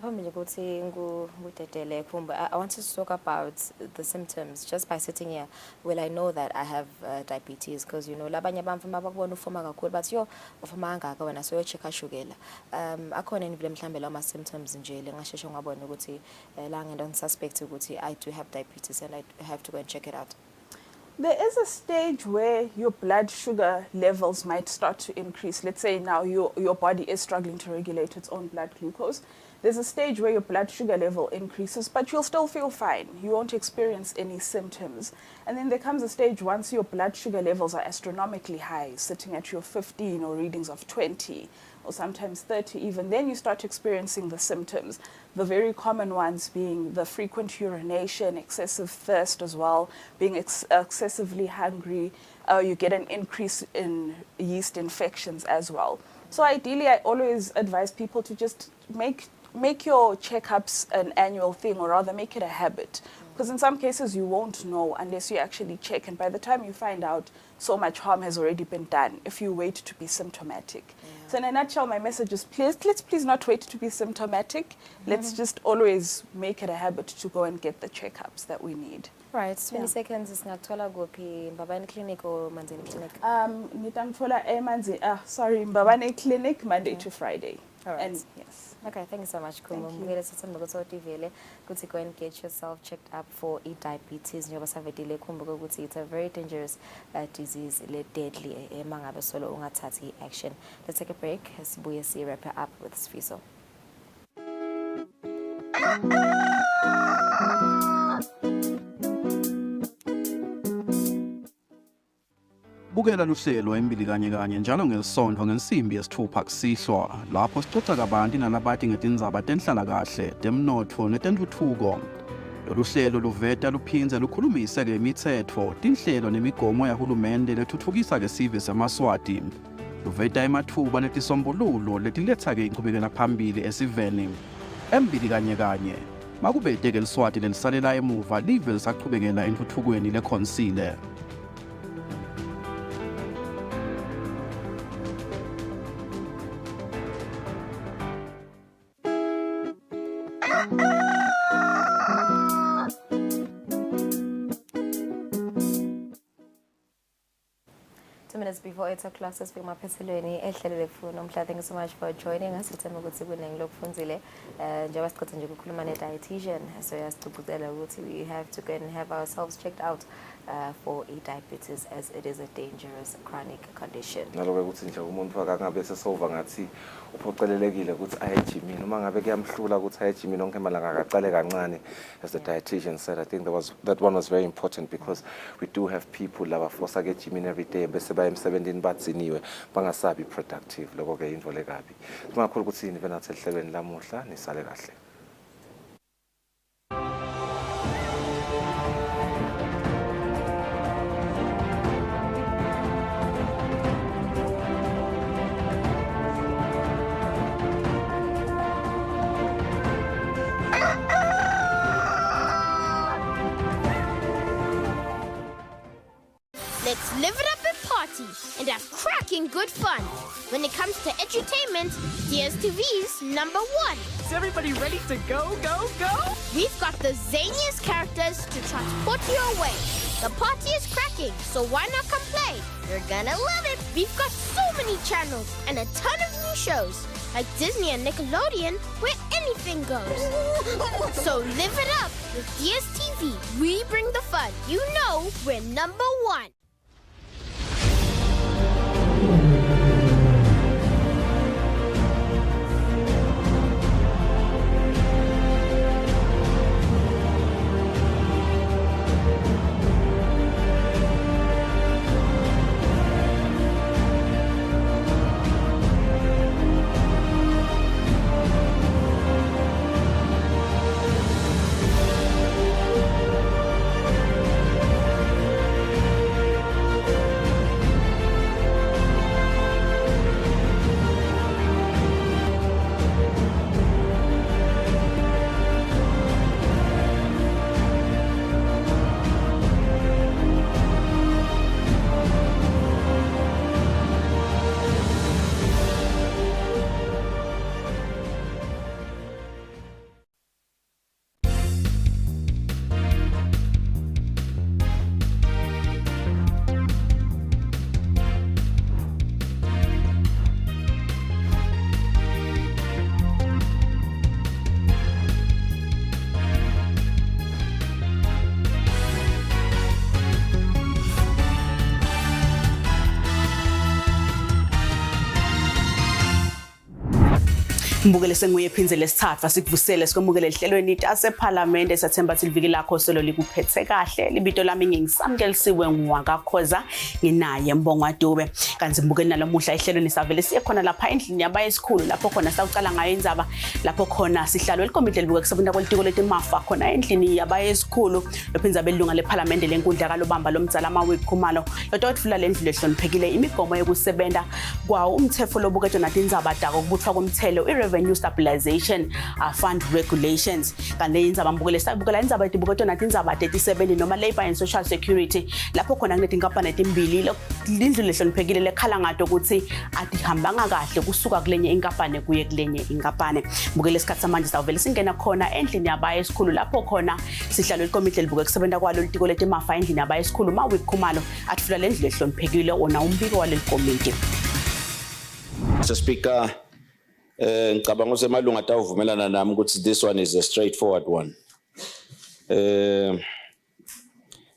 want to talk about the symptoms just by sitting here. Well, I know that I have diabetes because, labanye abantu mabakubona ufoma kakhulu but yo ufoma kangaka wena so yochecka shukela. Akhona nivile mhlambe lawo symptoms nje lengasheshe ngabona ukuthi la ngento suspect ukuthi I do have diabetes and I have to go and check it out.
There is a stage where your blood sugar levels might start to increase. Let's say now your body is struggling to regulate its own blood glucose. There's a stage where your blood sugar level increases, but you'll still feel fine. You won't experience any symptoms. And then there comes a stage once your blood sugar levels are astronomically high, sitting at your 15 or readings of 20, or sometimes 30 even, then you start experiencing the symptoms. The very common ones being the frequent urination, excessive thirst as well, being excessively hungry. You get an increase in yeast infections as well. So ideally, I always advise people to just make your checkups an annual thing, or rather make it a habit. Because in some cases you won't know unless you actually check, and by the time you find out, so much harm has already been done if you wait to be symptomatic. Yeah. So in a nutshell, my message is let's please not wait to be symptomatic. Let's just always make it a habit to go and get the checkups that we need.
Right, 20 seconds is Natwala Gopi, Mbabane Clinic or Manzini Clinic?
Nitangtola Mbabane Clinic, Monday to Friday.
All right.
And yes.
Okay, thank you so much, Kumbu. Mbukele sithemba ukuthi otivele ukuthi go and get yourself checked up for diabetes njengoba savedile kumbuka ukuthi it's a very dangerous disease, deadly mangabe solo ungathathi action. Let's take a break. Sibuye si wrap up with Sfiso.
Bukela luhlelo embili kanye njalo ngelisonto ngensimbi yesithupha kusiswa lapho sixoxa kabanti nalabati ngetindzaba tenhlalakahle, temnotfo netentuthuko. Lolu hlelo luveta luphindze lukhulumise ke imitsetfo, tinhlelo nemigomo yahulumende lethuthukisa ke sive seMaswati. Luveta emathuba netisombululo letiletsa ke inqubekela phambili esiveni. Embili kanye makubete ke liswati lelisalela emuva live lisaqhubekela entuthukweni lekhonsile.
Minutes before 8 o'clock, sesifika emaphethelweni ehlelo lekufuna umhla. Thank you so much for joining us. Sithemba ukuthi kuningi lokufunzile njengoba siqotha nje ukukhuluma ne-dietitian, so yasicubuzela ukuthi we have to go and have ourselves checked out for diabetes as it is a dangerous chronic condition.
Naloke ukuthi nje umuntu akangabe sesova ngathi uphocelelekile ukuthi aye ejimini uma ngabe kuyamhlula ukuthi aye ejimini onke malanga akaqale kancane. As the dietitian said, I think that one was very important because we do have people laba force ke ejimini every day bese emsebenzini batsiniwe bangasabi productive lokho ke into lekabi. Singakhulu ukuthi yini vena ehlelweni lamuhla nisale kahle.
Let's live it up and party and have cracking good fun. When it comes to edutainment, DSTV's number one.
Is everybody ready to go?
We've got the zaniest characters to transport you away. The party is cracking, so why not come play? You're gonna love it. We've got so many channels and a ton of new shows, like Disney and Nickelodeon, where anything goes. So live it up with DSTV. We bring the fun. You know we're number one.
Mbukele senguye phinze lesithathu asikuvusele sikwamukele ehlelweni itase parliament esathemba siliviki lakho solo likuphethe kahle libito lami ngingisamkelisiwe ngwakakhoza nginaye Mbongwa Dube kanti mbukeni nalamuhla ehlelweni savele siye khona lapha endlini yaba esikhulu lapho khona sawucala ngayo indzaba lapho khona sihlalo elikomiti libuke kusebenta kwelitiko letemafa khona endlini yaba esikhulu lophinza belunga leparliament lenkundla kalobamba lomdzala amaweek Khumalo lototfula lendlu lehloniphekile imigomo yokusebenta kwawo umthetho lobuketho natindzaba dako kubuthwa komthelo Revenue Stabilization Fund Regulations kanti indzaba mbukele sabukela indzaba etibuketho natindzaba 37 noma Labor and Social Security lapho khona kunetinkampani etimbili lindlu lehloniphekile lekhala ngato ukuthi atihambanga kahle kusuka kulenye inkampani kuye kulenye inkampani mbukele isikhathi samanje sawuvele singena khona endlini yaba esikhulu lapho khona sihlalo ikomiti libuke kusebenta kwalo litiko letemafa endlini yaba esikhulu amaweek Khumalo atfula lendlu lehloniphekile ona umbiko waleli komiti.
Mr. Speaker,
Ngicabanga ukuthi emalunga atawuvumelana nami ukuthi this one is a straightforward one.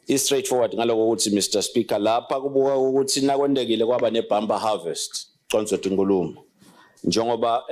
Is straightforward ngaloko ukuthi Mr Speaker lapha kubuka ukuthi nakwendekile kwaba ne bumper harvest concept inkulumo njengoba